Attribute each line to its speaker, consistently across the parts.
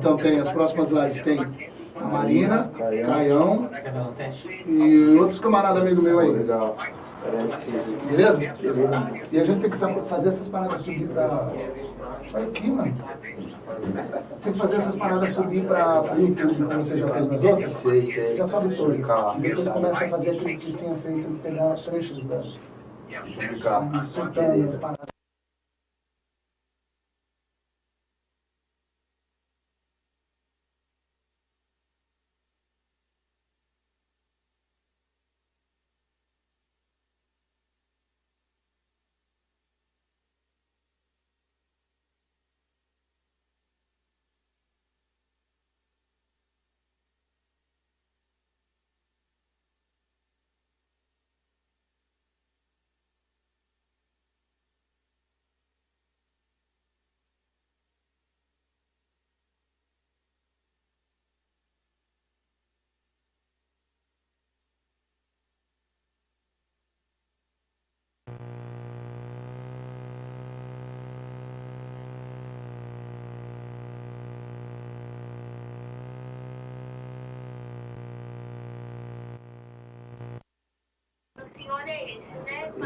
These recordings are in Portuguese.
Speaker 1: Então tem as próximas lives, tem a Marina, Caião e outros camaradas amigos meus aí.
Speaker 2: Legal.
Speaker 1: Beleza? E a gente tem que saber fazer essas paradas subir pra... Olha aqui, mano. Tem que fazer essas paradas subir para o YouTube, como você já fez nas outras.
Speaker 2: Sei.
Speaker 1: Já sobe todas. E depois começa a fazer aquilo que vocês tinham feito, pegar trechos das...
Speaker 2: Publicar.
Speaker 1: E soltando as paradas.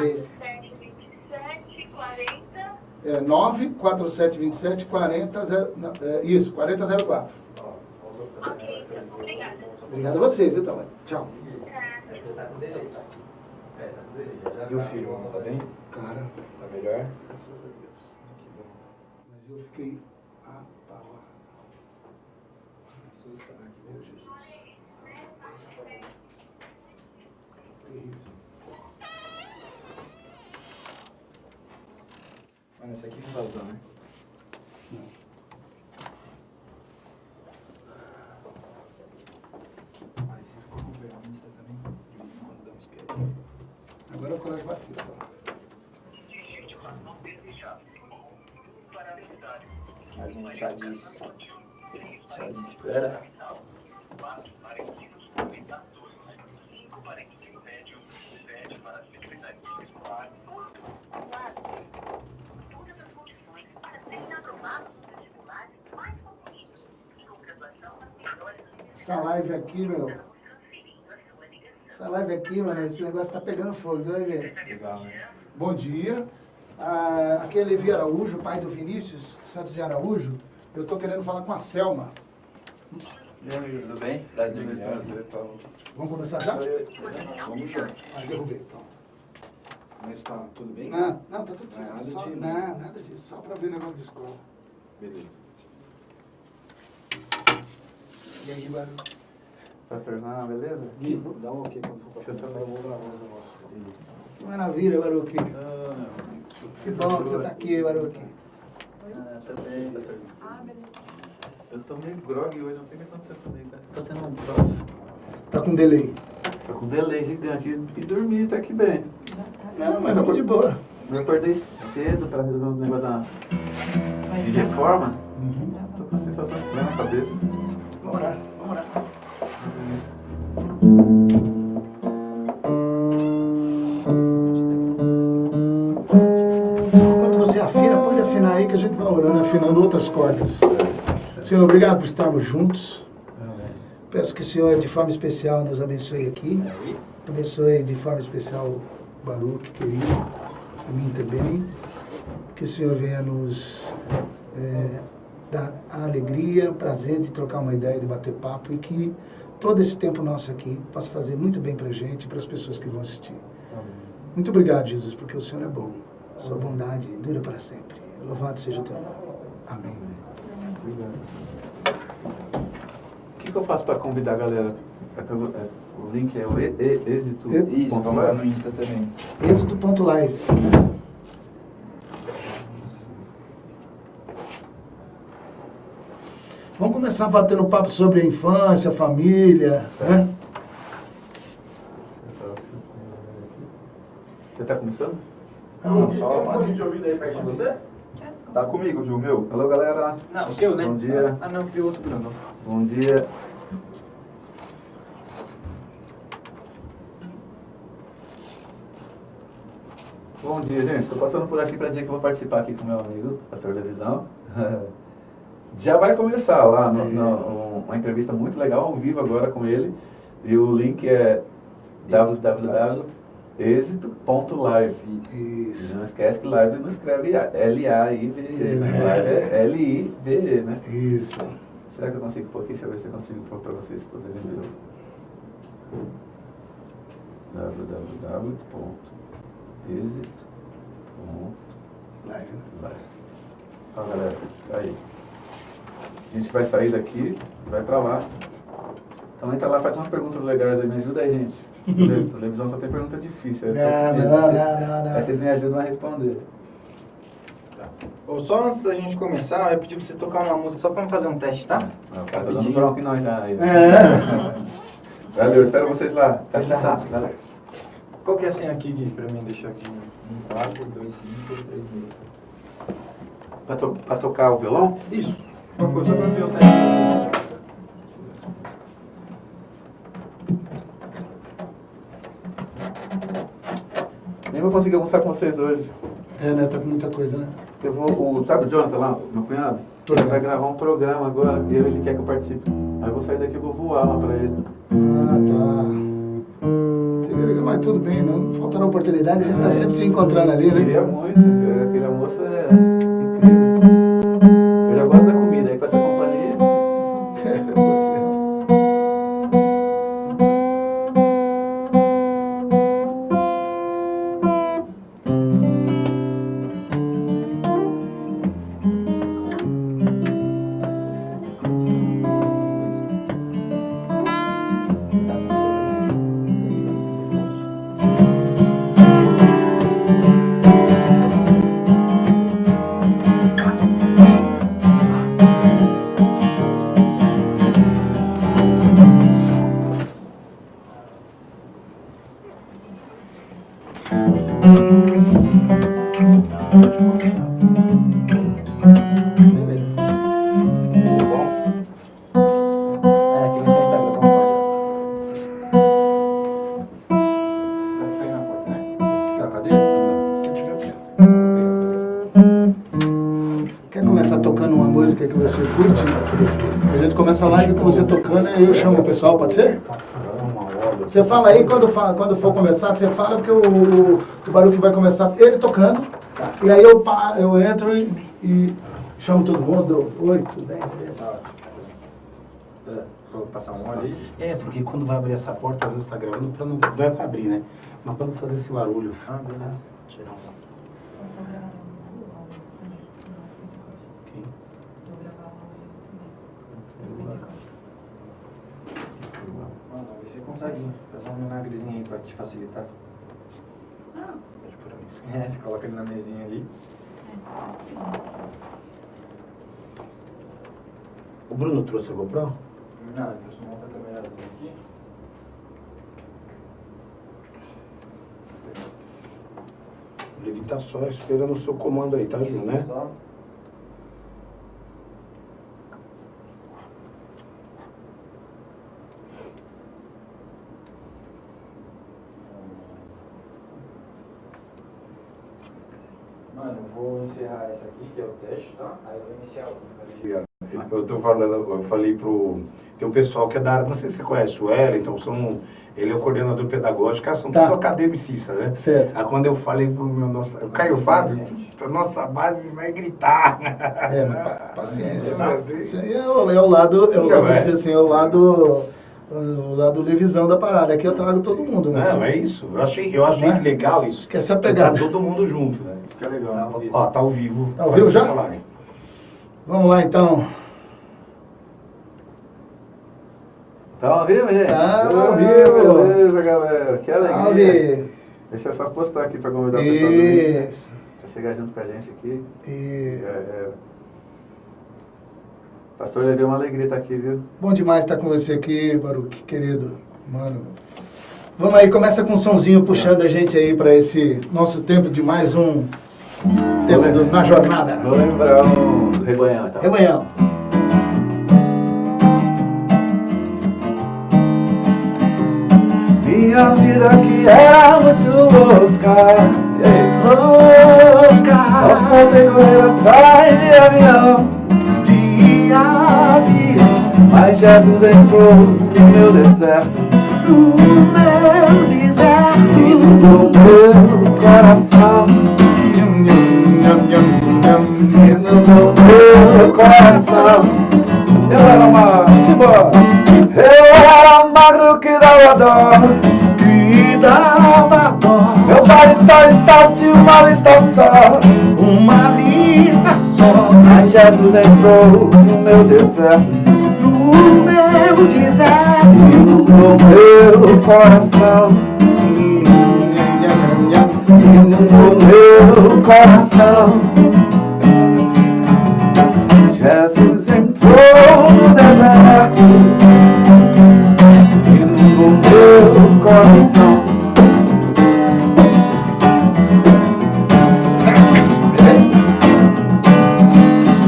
Speaker 1: Esse. 9472740, isso, 4004.
Speaker 3: Ok, obrigada.
Speaker 1: Obrigado a você, viu, Tamanho? Tchau.
Speaker 2: E o filho, tá bem?
Speaker 1: Cara,
Speaker 2: Tá melhor?
Speaker 1: graças a Deus.
Speaker 2: Que bom.
Speaker 1: Mas eu fiquei apavorado.
Speaker 2: Assusta, né?
Speaker 1: Meu Jesus. Terrível.
Speaker 2: Mano, essa aqui não vai usar, né?
Speaker 1: Não.
Speaker 2: Mas você ficou com vergonha também? Quando dá um espelho.
Speaker 1: Agora é o Colégio Batista.
Speaker 2: Mais um chá de espera.
Speaker 1: Essa live aqui, meu. Essa live aqui, mano, esse negócio tá pegando fogo, você vai ver.
Speaker 2: Legal, né?
Speaker 1: Bom dia. Aqui é Levi Araújo, pai do Vinícius Santos de Araújo. Eu tô querendo falar com a Selma.
Speaker 2: E aí, amigo, tudo bem? Prazer, Guilherme.
Speaker 1: Vamos começar já?
Speaker 2: Vamos já.
Speaker 1: Derrubei, pronto.
Speaker 2: Mas tá tudo bem?
Speaker 1: Não, tá tudo certo.
Speaker 2: Nada
Speaker 1: Só,
Speaker 2: de-
Speaker 1: nada disso. Só pra ver negócio de escola.
Speaker 2: Beleza.
Speaker 1: E aí, Barulho?
Speaker 4: Pastor, beleza?
Speaker 2: Gui, dá um ok quando for pra
Speaker 4: Deixa eu
Speaker 2: começar,
Speaker 4: só-
Speaker 2: eu vou gravar os negócios.
Speaker 1: Que maravilha, Baruque. Que bom que você tá aqui, Baruque.
Speaker 4: Tá bem, pastor. Eu tô meio grog hoje, não sei o que aconteceu comigo. Tô tendo um troço.
Speaker 1: Tá com delay.
Speaker 4: Tô com um delay gigante e dormi, tá aqui bem.
Speaker 1: Não, mas vamos de boa.
Speaker 4: Eu acordei cedo pra resolver uns negócios de reforma.
Speaker 1: Uhum.
Speaker 4: Tô com uma sensação estranha na cabeça.
Speaker 1: Vamos orar, vamos orar. Enquanto você afina, pode afinar aí que a gente vai orando, afinando outras cordas. Senhor, obrigado por estarmos juntos. Peço que o Senhor, de forma especial, nos abençoe aqui. Abençoe de forma especial o Baruque, querido, a mim também. Que o Senhor venha nos dar a alegria, o prazer de trocar uma ideia, de bater papo e que todo esse tempo nosso aqui possa fazer muito bem pra gente e para as pessoas que vão assistir. Muito obrigado, Jesus, porque o Senhor é bom. A sua bondade dura para sempre. Louvado seja o teu nome. Amém.
Speaker 4: O que eu faço pra convidar a galera? O link é o êxito.
Speaker 2: Isso, vamos lá no Insta também.
Speaker 1: Êxito.live. Vamos começar batendo papo sobre a infância, a família, né?
Speaker 4: Você tá começando?
Speaker 1: Não,
Speaker 2: só
Speaker 1: pode.
Speaker 5: de ouvido aí perto de você?
Speaker 2: Tá comigo, Ju, meu?
Speaker 4: Alô, galera.
Speaker 5: Não, o seu, né?
Speaker 4: Bom dia.
Speaker 5: Ah, não, que o outro Bruno.
Speaker 4: Bom dia. Bom dia, gente. Estou passando por aqui para dizer que eu vou participar aqui com meu amigo, pastor Levizão. Já vai começar lá, uma entrevista muito legal, ao vivo agora com ele. E o link é www.exito.live.
Speaker 1: Isso.
Speaker 4: Não esquece que live não escreve L-A-I-V-E. Live é L-I-V-E, né?
Speaker 1: Isso.
Speaker 4: Será que eu consigo pôr aqui? Deixa eu ver se eu consigo pôr para vocês poderem ver. www.exito.live. Ó, galera, aí. A gente vai sair daqui, vai pra lá. Então entra lá, faz umas perguntas legais aí, me ajuda aí, gente. Televisão só tem pergunta difícil.
Speaker 1: Não.
Speaker 4: Aí vocês me ajudam a responder.
Speaker 2: Ô, só antes da gente começar, eu ia pedir pra você tocar uma música só pra fazer um teste, tá?
Speaker 4: O cara tá dando bronca em nós já. Aí.
Speaker 1: É.
Speaker 4: Valeu, espero vocês lá. Tá
Speaker 2: Deixa
Speaker 4: pensando,
Speaker 2: rápido.
Speaker 4: galera.
Speaker 2: Qual que é a senha aqui, Gui, pra mim deixar aqui? 142536.
Speaker 4: Pra tocar o violão?
Speaker 2: Isso. Uma coisa só pra ver o teste.
Speaker 4: Nem vou conseguir almoçar com vocês hoje.
Speaker 1: É, né? Tá com muita coisa, né?
Speaker 4: Eu vou, sabe o Jonathan lá, meu cunhado?
Speaker 1: Tô
Speaker 4: Ele
Speaker 1: ligado.
Speaker 4: vai gravar um programa agora e ele quer que eu participe. Aí eu vou sair daqui e vou voar lá pra ele.
Speaker 1: Ah, tá. Seria legal, mas tudo bem, não faltará oportunidade, a gente tá sempre se encontrando ali, né?
Speaker 4: Queria muito, aquele almoço é incrível. Eu já gosto da comida, aí com essa companhia.
Speaker 1: É você. Que você curte, a gente começa a live com você tocando e eu chamo o pessoal, pode ser? Você fala aí, quando for começar, você fala porque o Baruque vai começar ele tocando, e aí eu entro e chamo todo mundo. Oi, tudo bem?
Speaker 2: Vou passar um óleo aí.
Speaker 6: É, porque quando vai abrir essa porta, às vezes tá gravando, não é pra abrir, né? Mas pra não fazer esse barulho.
Speaker 2: Ah, beleza.
Speaker 6: Tirar um.
Speaker 2: Mano, você consegue fazer um vinagrezinho aí pra te facilitar.
Speaker 6: Pode pôr a mesa.
Speaker 2: Você coloca ele na mesinha ali.
Speaker 6: O Bruno trouxe a GoPro?
Speaker 2: Não, eu trouxe uma outra câmera aqui.
Speaker 6: O Levi tá só esperando o seu comando aí, tá, Ju, né?
Speaker 2: Só. Mano, eu vou encerrar essa aqui, que é o teste, tá? Aí eu vou iniciar outra.
Speaker 6: Eu tô falando, eu falei pro... Tem um pessoal que é da área, não sei se você conhece o Wellington, ele é o coordenador pedagógico, são
Speaker 1: Tá.
Speaker 6: tudo academicistas, né?
Speaker 1: Certo.
Speaker 6: Aí quando eu falei pro meu, o Caio Fábio, nossa base vai gritar.
Speaker 1: É, mas paciência. Isso aí é o lado, eu vou dizer assim, é o lado levisão da parada. Aqui eu trago todo mundo, né?
Speaker 6: Não, é isso. Eu achei que legal isso.
Speaker 1: Que essa pegada.
Speaker 6: Tá todo mundo junto, né?
Speaker 4: Fica legal.
Speaker 6: Ó, tá ao vivo.
Speaker 1: Tá ao vivo já?
Speaker 6: Falarem.
Speaker 1: Vamos lá, então.
Speaker 4: Tá ao vivo, gente?
Speaker 1: Tá ao vivo.
Speaker 4: Beleza, galera. Que alegria.
Speaker 1: Salve!
Speaker 4: Deixa eu só postar aqui pra convidar o pessoal do link,
Speaker 1: Isso.
Speaker 4: pra chegar junto com a gente aqui.
Speaker 1: E...
Speaker 4: Pastor Levi, é uma alegria estar aqui, viu?
Speaker 1: Bom demais estar com você aqui, Baruque, querido. Mano. Vamos aí, começa com um sonzinho puxando a gente aí para esse nosso tempo de mais um tempo na jornada.
Speaker 4: Vou lembrar do Rebanhão, então.
Speaker 1: Rebanhão.
Speaker 4: Minha vida que era muito louca. E aí?
Speaker 1: Louca.
Speaker 4: Só faltei correr atrás de avião.
Speaker 1: De
Speaker 4: havia, mas Jesus entrou no meu deserto, no meu coração, no meu coração. Eu era uma... Simbora! Eu era magro que dava dó,
Speaker 1: Que dava dó,
Speaker 4: meu paletó estava de uma lista só,
Speaker 1: uma lista só.
Speaker 4: mas Jesus entrou no meu deserto,
Speaker 1: No meu deserto,
Speaker 4: no meu coração, no meu coração. Jesus entrou no deserto e no meu coração.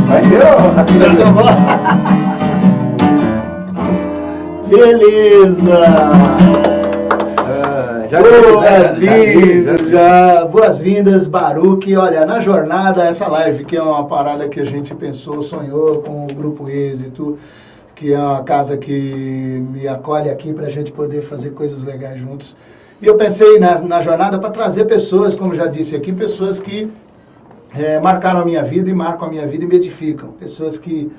Speaker 4: Vai
Speaker 1: beleza! Boas-vindas, Baruque. Olha, na jornada, essa live que é uma parada que a gente pensou, sonhou com o Grupo Êxito, que é uma casa que me acolhe aqui para a gente poder fazer coisas legais juntos. E eu pensei na jornada para trazer pessoas, como já disse aqui, pessoas que marcaram a minha vida e marcam a minha vida e me edificam. Pessoas que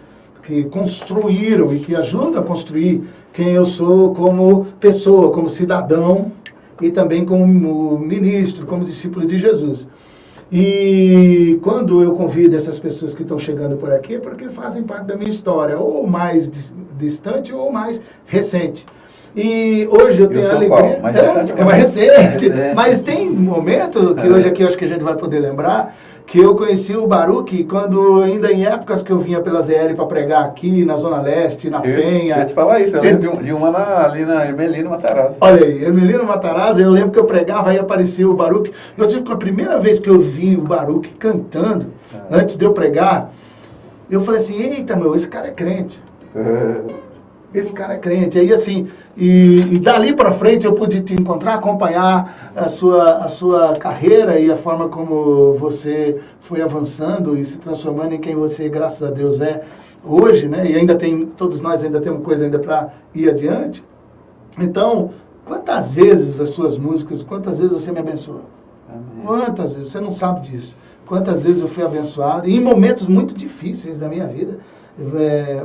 Speaker 1: construíram e que ajudam a construir quem eu sou como pessoa, como cidadão e também como ministro, como discípulo de Jesus. E quando eu convido essas pessoas que estão chegando por aqui, é porque fazem parte da minha história, ou mais distante ou mais recente. E hoje eu tenho a alegria...
Speaker 4: Mais distante,
Speaker 1: é mais recente, mas tem um momento que hoje aqui eu acho que a gente vai poder lembrar, que eu conheci o Baruque quando, ainda em épocas que eu vinha pela ZL para pregar aqui, na Zona Leste, na Penha.
Speaker 4: Eu ia te falar isso, eu lembro de uma ali na Hermelino Matarazzo.
Speaker 1: Olha aí, Hermelino Matarazzo, eu lembro que eu pregava e aparecia o Baruque. Eu digo que a primeira vez que eu vi o Baruque cantando, antes de eu pregar, eu falei assim, eita, meu, esse cara é crente. Esse cara é crente. Aí assim, e dali para frente eu pude te encontrar, acompanhar a sua carreira e a forma como você foi avançando e se transformando em quem você, graças a Deus, é hoje, né? E ainda todos nós ainda temos coisa ainda para ir adiante. Então, quantas vezes as suas músicas, quantas vezes você me abençoou? Amém. Quantas vezes? Você não sabe disso. Quantas vezes eu fui abençoado e em momentos muito difíceis da minha vida.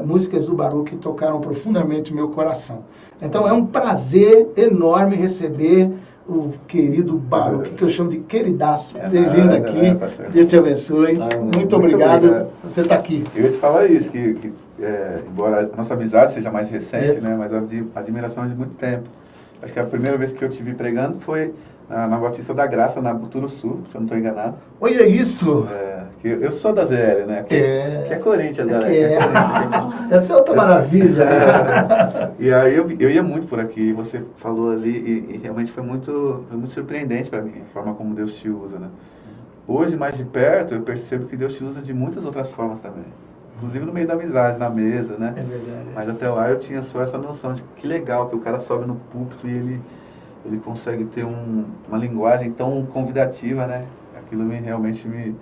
Speaker 1: Músicas do Baruque tocaram profundamente meu coração. Então é um prazer enorme receber o querido Baruque, que eu chamo de queridaço. Bem-vindo aqui, Deus te abençoe. Muito obrigado por você estar aqui.
Speaker 4: Eu ia te falar isso, que embora a nossa amizade seja mais recente, né, mas a admiração é de muito tempo. Acho que a primeira vez que eu te vi pregando foi na Batista da Graça, na Buturuçu, se eu não estou enganado.
Speaker 1: Olha isso!
Speaker 4: Eu sou da ZL, né? Que é Corinthians,
Speaker 1: Essa é outra maravilha.
Speaker 4: E aí eu ia muito por aqui, você falou ali, e realmente foi muito surpreendente para mim, a forma como Deus te usa, né? Hoje, mais de perto, eu percebo que Deus te usa de muitas outras formas também. Inclusive no meio da amizade, na mesa, né?
Speaker 1: É verdade.
Speaker 4: Mas até lá eu tinha só essa noção de que legal que o cara sobe no púlpito e ele consegue ter uma linguagem tão convidativa, né? Aquilo realmente me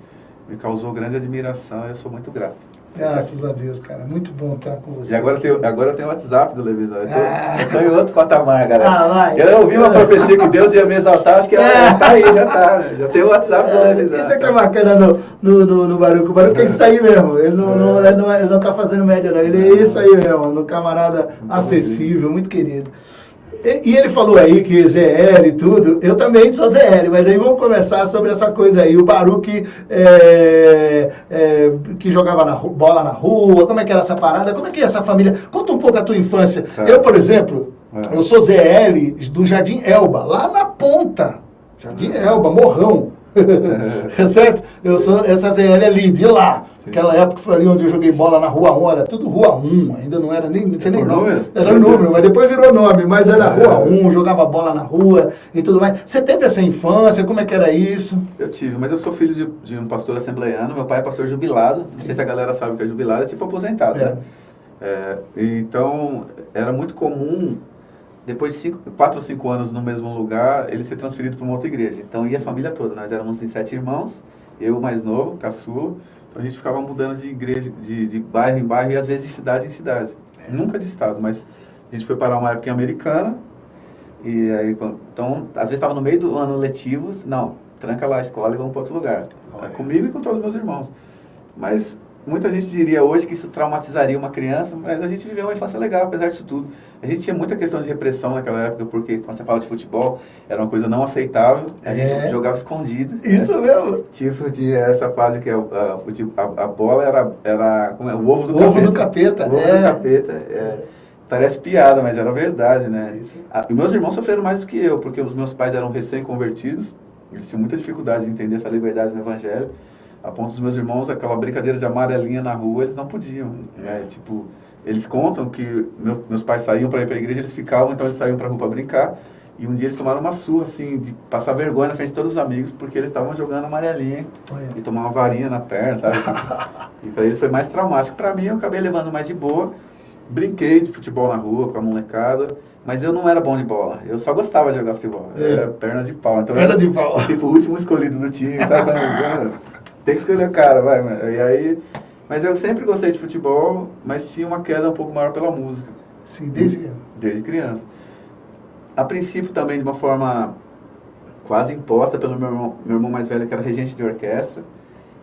Speaker 4: causou grande admiração e eu sou muito grato.
Speaker 1: Graças a Deus, cara. Muito bom estar com você.
Speaker 4: E agora tem o WhatsApp do Levisão. Eu tô em outro patamar, galera.
Speaker 1: Vai.
Speaker 4: Eu ouvi uma profecia que Deus ia me exaltar, acho que tá aí, já tá. Né? Já tem o WhatsApp do Levisão.
Speaker 1: Isso é que é bacana no Baruque. O Baruque é isso aí mesmo. Ele não tá fazendo média, não. Ele é isso aí mesmo. Um camarada acessível, muito querido. E ele falou aí que ZL e tudo, eu também sou ZL, mas aí vamos conversar sobre essa coisa aí. O Baruque que jogava bola na rua, como é que era essa parada? Como é que é essa família? Conta um pouco a tua infância. Eu, por exemplo, eu sou ZL do Jardim Elba, lá na ponta. Jardim Elba, Morrão. É certo? Eu sou essa ZL ali, de lá. Aquela época foi ali onde eu joguei bola na Rua 1, era tudo Rua 1, ainda não era nem, não tinha nem nome. Era número, mas depois virou nome, mas era Rua 1, jogava bola na rua e tudo mais. Você teve essa infância, como é que era isso?
Speaker 4: Eu tive, mas eu sou filho de um pastor assembleiano, meu pai é pastor jubilado, não sei se a galera sabe o que é jubilado, é tipo aposentado, né? Então, era muito comum, depois de 4 ou 5 anos no mesmo lugar, ele ser transferido para uma outra igreja. Então ia a família toda, nós éramos em 7 irmãos, eu mais novo, caçula, Então a gente ficava mudando de igreja, de bairro em bairro e às vezes de cidade em cidade. Nunca de estado, mas a gente foi parar uma época em Americana. E aí, então, às vezes estava no meio do ano letivos, não, tranca lá a escola e vamos para outro lugar. Comigo e com todos os meus irmãos. Mas muita gente diria hoje que isso traumatizaria uma criança, mas a gente viveu uma infância legal, apesar disso tudo. A gente tinha muita questão de repressão naquela época, porque quando você fala de futebol, era uma coisa não aceitável, a gente jogava escondido.
Speaker 1: Isso mesmo.
Speaker 4: Tipo, tinha essa fase que a bola era como é? O ovo do
Speaker 1: O ovo do capeta.
Speaker 4: O ovo do capeta, parece piada, mas era verdade, né? E meus irmãos sofreram mais do que eu, porque os meus pais eram recém-convertidos, eles tinham muita dificuldade de entender essa liberdade no evangelho, a ponto dos meus irmãos, aquela brincadeira de amarelinha na rua, eles não podiam, né? Tipo, eles contam que meus pais saíam para ir para a igreja, eles ficavam, então eles saíam para a rua para brincar, e um dia eles tomaram uma surra, assim, de passar vergonha na frente de todos os amigos, porque eles estavam jogando amarelinha e tomavam uma varinha na perna, sabe? E para eles foi mais traumático. Para mim, eu acabei levando mais de boa. Brinquei de futebol na rua com a molecada, mas eu não era bom de bola. Eu só gostava de jogar futebol. Era perna de pau. Então
Speaker 1: Perna de pau.
Speaker 4: Tipo, o último escolhido do time, sabe? Tem que escolher o cara, vai, mano. E aí, mas eu sempre gostei de futebol, mas tinha uma queda um pouco maior pela música.
Speaker 1: Sim, desde
Speaker 4: criança. A princípio também de uma forma quase imposta pelo meu irmão mais velho, que era regente de orquestra.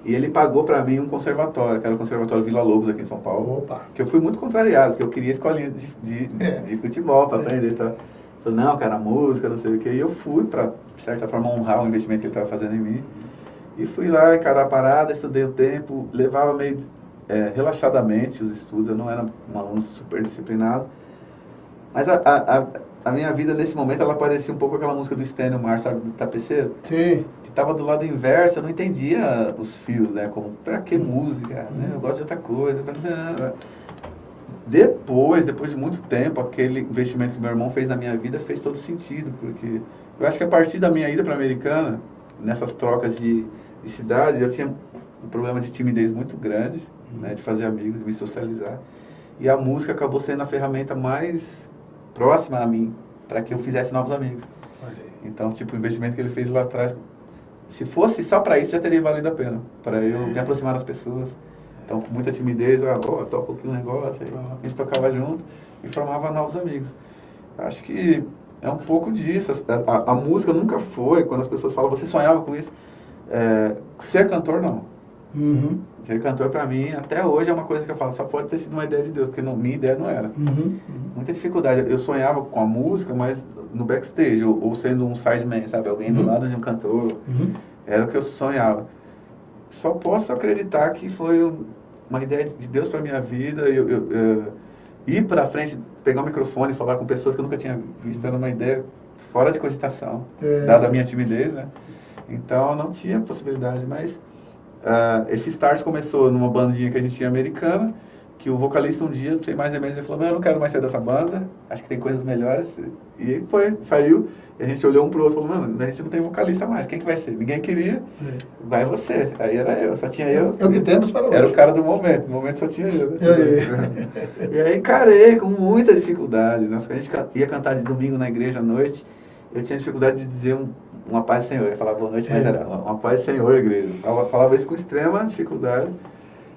Speaker 4: E ele pagou pra mim um conservatório, que era o Conservatório Vila Lobos aqui em São Paulo.
Speaker 1: Opa.
Speaker 4: Que eu fui muito contrariado, porque eu queria escolinha de futebol pra aprender. Tá? Falei, não, cara, música, não sei o quê. E eu fui pra, de certa forma, honrar o investimento que ele estava fazendo em mim. E fui lá, encarar a parada, estudei o tempo, levava meio relaxadamente os estudos, eu não era um aluno super disciplinado. Mas a minha vida, nesse momento, ela parecia um pouco aquela música do Stênio Mar, sabe, do Tapeceiro?
Speaker 1: Sim.
Speaker 4: Que estava do lado inverso, eu não entendia os fios, né? Como, pra que música? Né? Eu gosto de outra coisa. Depois de muito tempo, aquele investimento que meu irmão fez na minha vida fez todo sentido, porque eu acho que a partir da minha ida para a Americana, nessas trocas de cidade, eu tinha um problema de timidez muito grande, né? De fazer amigos, de me socializar. E a música acabou sendo a ferramenta mais próxima a mim, para que eu fizesse novos amigos. Então, tipo, o investimento que ele fez lá atrás, se fosse só para isso, já teria valido a pena, para eu me aproximar das pessoas. Então, com muita timidez, toca aqui um negócio, aí a gente tocava junto e formava novos amigos. Acho que é um pouco disso. A música nunca foi, quando as pessoas falam, você sonhava com isso? Ser cantor, não.
Speaker 1: Uhum.
Speaker 4: Ser cantor, para mim, até hoje é uma coisa que eu falo, só pode ter sido uma ideia de Deus, porque minha ideia não era. Muita dificuldade. Eu sonhava com a música, mas no backstage, ou sendo um sideman, sabe? Alguém do lado de um cantor. Era o que eu sonhava. Só posso acreditar que foi uma ideia de Deus para minha vida. Eu ir para frente, pegar o microfone e falar com pessoas que eu nunca tinha visto, era uma ideia fora de cogitação, dada a minha timidez, né? Então, não tinha possibilidade, mas esse start começou numa bandinha que a gente tinha americana, que o vocalista um dia, sem mais nem menos, ele falou, eu não quero mais sair dessa banda, acho que tem coisas melhores. E saiu, e a gente olhou um pro outro e falou, mano, a gente não tem vocalista mais, quem que vai ser? Ninguém queria, vai você. Aí era eu, só tinha eu.
Speaker 1: É o que temos para hoje.
Speaker 4: Era o cara do momento, no momento só tinha eu. Né? E aí encarei com muita dificuldade. Nossa, a gente ia cantar de domingo na igreja à noite, eu tinha dificuldade de dizer uma paz do Senhor. Eu falava boa noite, mas era uma paz do Senhor, igreja. Eu falava isso com extrema dificuldade,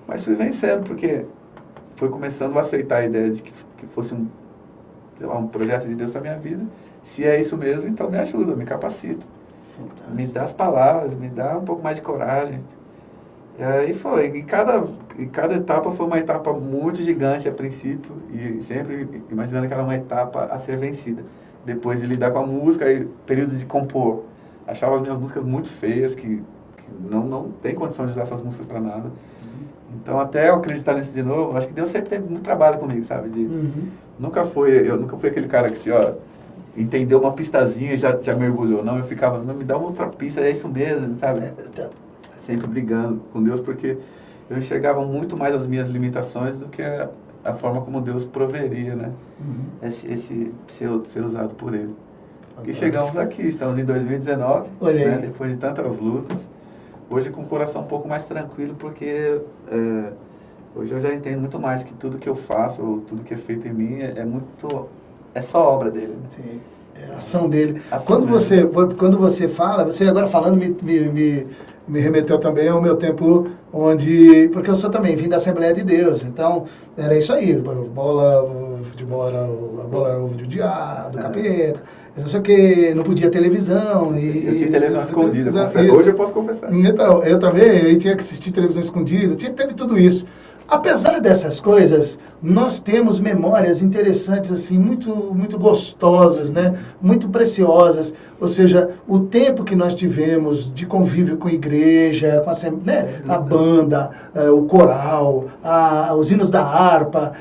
Speaker 4: mas fui vencendo, porque fui começando a aceitar a ideia de que fosse um projeto de Deus para minha vida. Se é isso mesmo, então me ajuda, me capacita. Fantástico. Me dá as palavras, me dá um pouco mais de coragem. E aí foi. E cada etapa foi uma etapa muito gigante a princípio, e sempre imaginando que era uma etapa a ser vencida. Depois de lidar com a música, aí período de compor. Achava as minhas músicas muito feias, que não tem condição de usar essas músicas para nada. Então, até eu acreditar nisso de novo, acho que Deus sempre teve muito trabalho comigo, sabe? Eu nunca fui aquele cara que, entendeu uma pistazinha e já mergulhou. Não, eu ficava, não, me dá uma outra pista, é isso mesmo, sabe? Sempre brigando com Deus, porque eu enxergava muito mais as minhas limitações do que a forma como Deus proveria, né? Esse ser usado por Ele. E chegamos aqui, estamos em 2019, né? Depois de tantas lutas. Hoje com o coração um pouco mais tranquilo, porque hoje eu já entendo muito mais que tudo que eu faço, ou tudo que é feito em mim, é só obra dele. Né?
Speaker 1: Sim, é a ação dele. Quando você fala, você agora falando me remeteu também ao meu tempo onde... Porque eu sou também, vim da Assembleia de Deus, então era isso aí, futebol era, a bola era ovo do diabo, do capeta, não sei o que, não podia televisão.
Speaker 4: Eu tinha televisão escondida, hoje eu posso confessar.
Speaker 1: Então, eu também, aí tinha que assistir televisão escondida, teve tudo isso. Apesar dessas coisas, nós temos memórias interessantes, assim, muito gostosas, né? Muito preciosas. Ou seja, o tempo que nós tivemos de convívio com a igreja, com né? A banda, o coral, os hinos da harpa.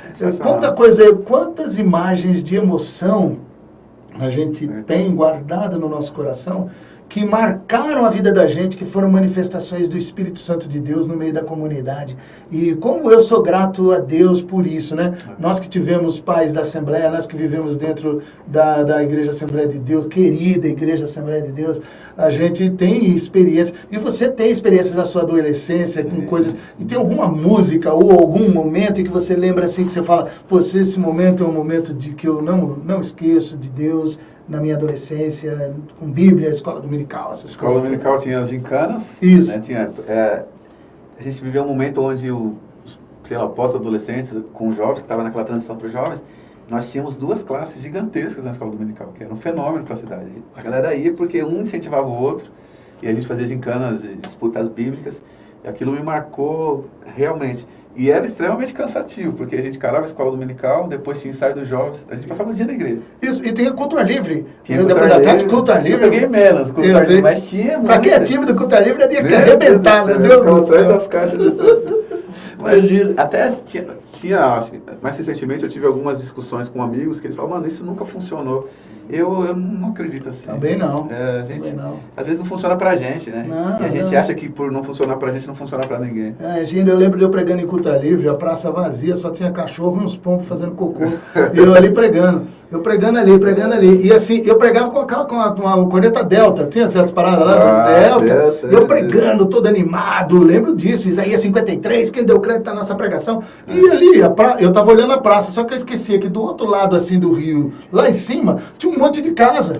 Speaker 1: Quantas imagens de emoção a gente tem guardado no nosso coração, que marcaram a vida da gente, que foram manifestações do Espírito Santo de Deus no meio da comunidade. E como eu sou grato a Deus por isso, né? Nós que tivemos pais da Assembleia, nós que vivemos dentro da Igreja Assembleia de Deus, querida Igreja Assembleia de Deus, a gente tem experiências. E você tem experiências da sua adolescência com coisas... E tem alguma música ou algum momento em que você lembra assim, que você fala, pô, esse momento é um momento de que eu não esqueço de Deus, na minha adolescência, com Bíblia, escola dominical, essas
Speaker 4: escola
Speaker 1: coisas.
Speaker 4: Dominical tinha as gincanas.
Speaker 1: Isso.
Speaker 4: Né? A gente viveu um momento onde pós-adolescentes, com os jovens, que estavam naquela transição para os jovens, nós tínhamos 2 classes gigantescas na escola dominical, que era um fenômeno para a cidade. A galera ia porque um incentivava o outro, e a gente fazia gincanas, disputas bíblicas, e aquilo me marcou realmente. E era extremamente cansativo, porque a gente encarava a escola dominical, depois tinha ensaio dos jovens, a gente passava o dia na igreja.
Speaker 1: Isso, e tem a culto ar livre.
Speaker 4: Tinha
Speaker 1: Depois da tarde, culto ar livre.
Speaker 4: Eu peguei menos, culto ar livre, mas tinha muito.
Speaker 1: Pra quem é tímido, culto ar livre é dia que arrebentar, meu Deus do céu.
Speaker 4: Das caixas mas até tinha, acho que mais recentemente eu tive algumas discussões com amigos que eles falavam, mano, isso nunca funcionou. Eu não acredito assim.
Speaker 1: Também não.
Speaker 4: Também não. Às vezes não funciona pra gente, né? E a gente acha que por não funcionar pra gente, não funciona pra ninguém.
Speaker 1: Eu lembro de eu pregando em culto ar livre, a praça vazia, só tinha cachorro e uns pombos fazendo cocô. E eu ali pregando. Eu pregando ali. E assim, eu pregava com uma corneta Delta. Tinha essas paradas lá? Delta. Eu pregando, todo animado. Lembro disso. Isaías 53, quem deu crédito à nossa pregação. E ali, eu tava olhando a praça, só que eu esquecia que do outro lado, assim, do rio, lá em cima, tinha um monte de casa.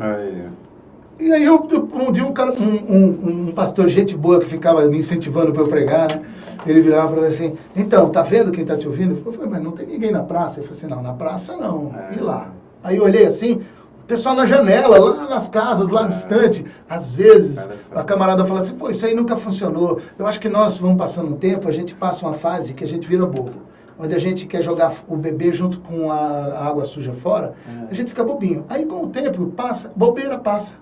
Speaker 1: E aí, um dia, um pastor, gente boa, que ficava me incentivando para eu pregar, né? Ele virava e falava assim, então, tá vendo quem tá te ouvindo? Eu falei, mas não tem ninguém na praça. Eu falei assim, não, na praça não. E lá? Aí eu olhei assim, o pessoal na janela, lá nas casas, lá distante. Às vezes, a camarada fala assim, pô, isso aí nunca funcionou. Eu acho que nós vamos passando um tempo, a gente passa uma fase que a gente vira bobo. Onde a gente quer jogar o bebê junto com a água suja fora, a gente fica bobinho. Aí com o tempo passa, bobeira passa.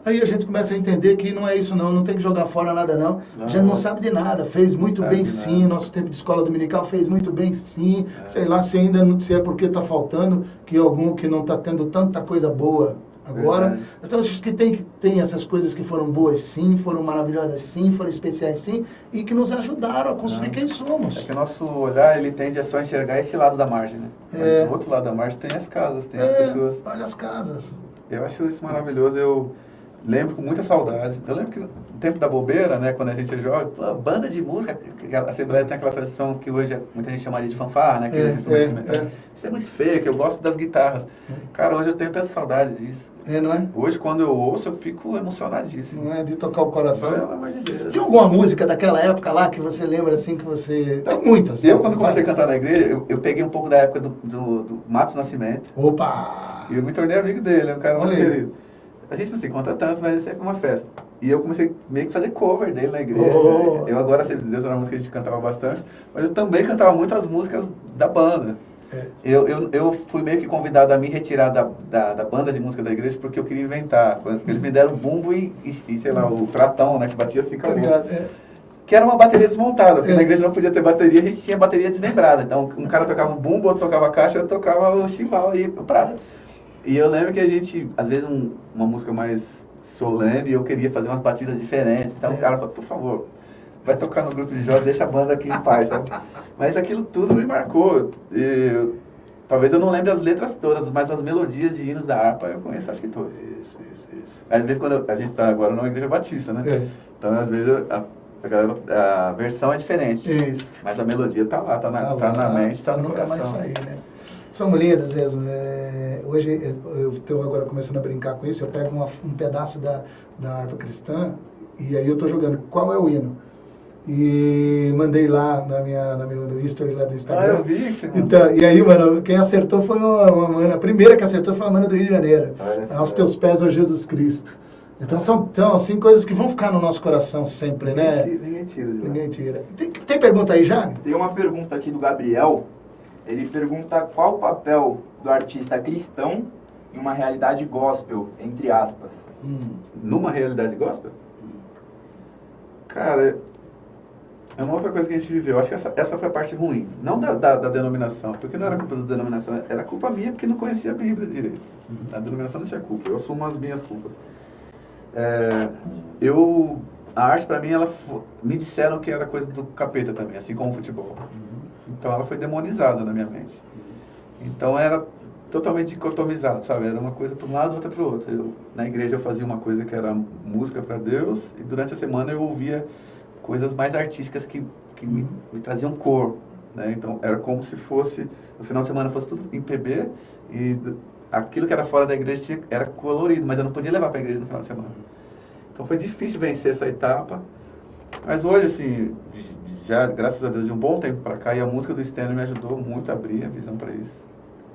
Speaker 1: Aí a gente começa a entender que não é isso não tem que jogar fora nada não. A gente não sabe de nada, fez muito bem sim, nosso tempo de escola dominical fez muito bem sim. Sei lá se ainda não sei porque está faltando, que algum que não está tendo tanta coisa boa agora. Então acho que tem essas coisas que foram boas sim, foram maravilhosas sim, foram especiais sim, e que nos ajudaram a construir quem somos.
Speaker 4: É que o nosso olhar, ele tende a só enxergar esse lado da margem, né? Mas do outro lado da margem tem as casas, tem as pessoas.
Speaker 1: Olha as casas.
Speaker 4: Eu acho isso maravilhoso, eu lembro com muita saudade. Eu lembro que no tempo da bobeira, né, quando a gente é jovem, banda de música, a Assembleia tem aquela tradição que hoje muita gente chamaria de fanfarra, né, aqueles instrumentos metais. Isso é muito feio, que eu gosto das guitarras. Cara, hoje eu tenho tanta saudade disso.
Speaker 1: Não é?
Speaker 4: Hoje, quando eu ouço, eu fico emocionadíssimo.
Speaker 1: Não é de tocar o coração?
Speaker 4: Pelo amor de Deus.
Speaker 1: Tem alguma música daquela época lá que você lembra assim, que você... Tem muitas.
Speaker 4: Eu, quando comecei a cantar na igreja, eu peguei um pouco da época do Matos Nascimento.
Speaker 1: Opa!
Speaker 4: E eu me tornei amigo dele, é um cara muito
Speaker 1: Olha aí.
Speaker 4: querido. A gente não se encontra tanto, mas sempre uma festa. E eu comecei meio que fazer cover dele na igreja. Eu agora, Sempre de Deus, era uma música que a gente cantava bastante, mas eu também cantava muito as músicas da banda. Eu fui meio que convidado a me retirar da banda de música da igreja porque eu queria inventar. Eles me deram bumbo e sei lá, o pratão, né, que batia assim com a mão. Que era uma bateria desmontada, porque na igreja não podia ter bateria, a gente tinha bateria desmembrada. Então, um cara tocava o bumbo, outro tocava a caixa, outro tocava o chimbal e o prato. E eu lembro que a gente, às vezes, uma música mais solene, eu queria fazer umas batidas diferentes. Então o cara falou, por favor, vai tocar no grupo de jovens, deixa a banda aqui em paz, sabe? Mas aquilo tudo me marcou. Talvez eu não lembre as letras todas, mas as melodias de hinos da harpa eu conheço, acho que todas. Isso. Às vezes, quando a gente está agora numa igreja batista, né? Então, às vezes, a versão é diferente.
Speaker 1: Isso.
Speaker 4: Mas a melodia tá lá, tá na mente, tá no
Speaker 1: nunca
Speaker 4: coração.
Speaker 1: mais sair, né? São lindas mesmo. Hoje eu estou agora começando a brincar com isso. Eu pego um pedaço da harpa cristã E aí eu tô jogando qual é o hino. E mandei lá na meu history lá do Instagram.
Speaker 4: Ah, eu vi que você mandou.
Speaker 1: Então, e aí, mano, quem acertou foi uma mana. A primeira que acertou foi a mana do Rio de Janeiro. Aos teus pés, ó Jesus Cristo. Então são assim, coisas que vão ficar no nosso coração sempre, né?
Speaker 4: Ninguém tira de lá.
Speaker 1: Ninguém tira. Tem pergunta aí, já?
Speaker 7: Tem uma pergunta aqui do Gabriel. Ele pergunta qual o papel do artista cristão em uma realidade gospel, entre aspas.
Speaker 4: Numa realidade gospel? Cara, é uma outra coisa que a gente viveu. Acho que essa foi a parte ruim. Não da denominação, porque não era culpa da denominação, era culpa minha porque não conhecia a Bíblia direito. A denominação não tinha culpa, eu assumo as minhas culpas. A arte pra mim, me disseram que era coisa do capeta também, assim como o futebol. Então ela foi demonizada na minha mente. Então era totalmente dicotomizado, sabe? Era uma coisa para um lado, outra para o outro. Na igreja eu fazia uma coisa que era música para Deus, e durante a semana eu ouvia coisas mais artísticas que me traziam cor, né? Então era como se fosse, no final de semana fosse tudo em PB, e aquilo que era fora da igreja era colorido, mas eu não podia levar para a igreja no final de semana. Então foi difícil vencer essa etapa, mas hoje, assim, já, graças a Deus, de um bom tempo para cá, e a música do Stanley me ajudou muito a abrir a visão para isso.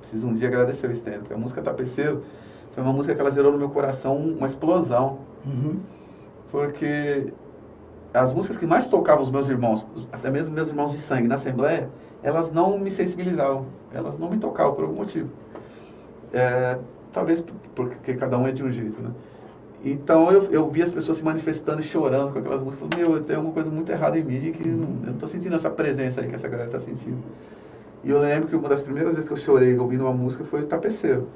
Speaker 4: Preciso um dia agradecer o Stanley, porque a música Tapeceiro foi uma música que ela gerou no meu coração uma explosão. Porque as músicas que mais tocavam os meus irmãos, até mesmo meus irmãos de sangue na Assembleia, elas não me sensibilizavam, elas não me tocavam por algum motivo. Talvez porque cada um é de um jeito, né? Então eu vi as pessoas se manifestando e chorando com aquelas músicas. Falei, tem alguma coisa muito errada em mim, que eu não estou sentindo essa presença aí que essa galera está sentindo. E eu lembro que uma das primeiras vezes que eu chorei ouvindo uma música foi o Tapeceiro.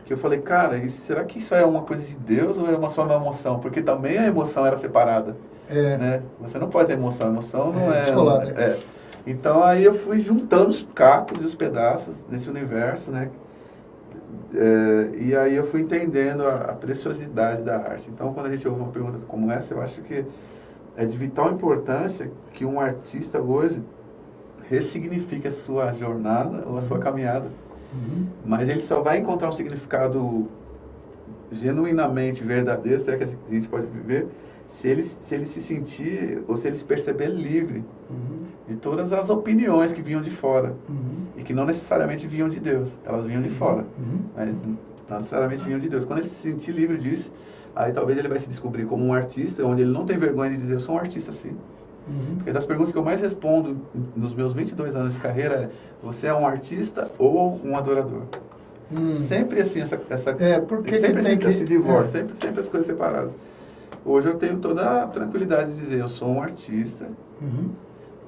Speaker 4: Que eu falei, cara, será que isso é uma coisa de Deus ou é só uma emoção? Porque também a emoção era separada. Né? Você não pode ter emoção, a emoção não é...
Speaker 1: Descolada.
Speaker 4: Então aí eu fui juntando os cacos e os pedaços nesse universo, né? E aí eu fui entendendo a preciosidade da arte. Então quando a gente ouve uma pergunta como essa, eu acho que é de vital importância que um artista hoje ressignifique a sua jornada ou a sua caminhada. Mas ele só vai encontrar um significado genuinamente verdadeiro, se é que a gente pode viver, se ele se sentir ou se ele se perceber livre de todas as opiniões que vinham de fora e que não necessariamente vinham de Deus, elas vinham de fora, mas não necessariamente vinham de Deus. Quando ele se sentir livre disso, aí talvez ele vai se descobrir como um artista, onde ele não tem vergonha de dizer, eu sou um artista assim. Porque das perguntas que eu mais respondo nos meus 22 anos de carreira é, você é um artista ou um adorador? Sempre assim,
Speaker 1: porque
Speaker 4: sempre
Speaker 1: tem
Speaker 4: esse divórcio, sempre as coisas separadas. Hoje eu tenho toda a tranquilidade de dizer, eu sou um artista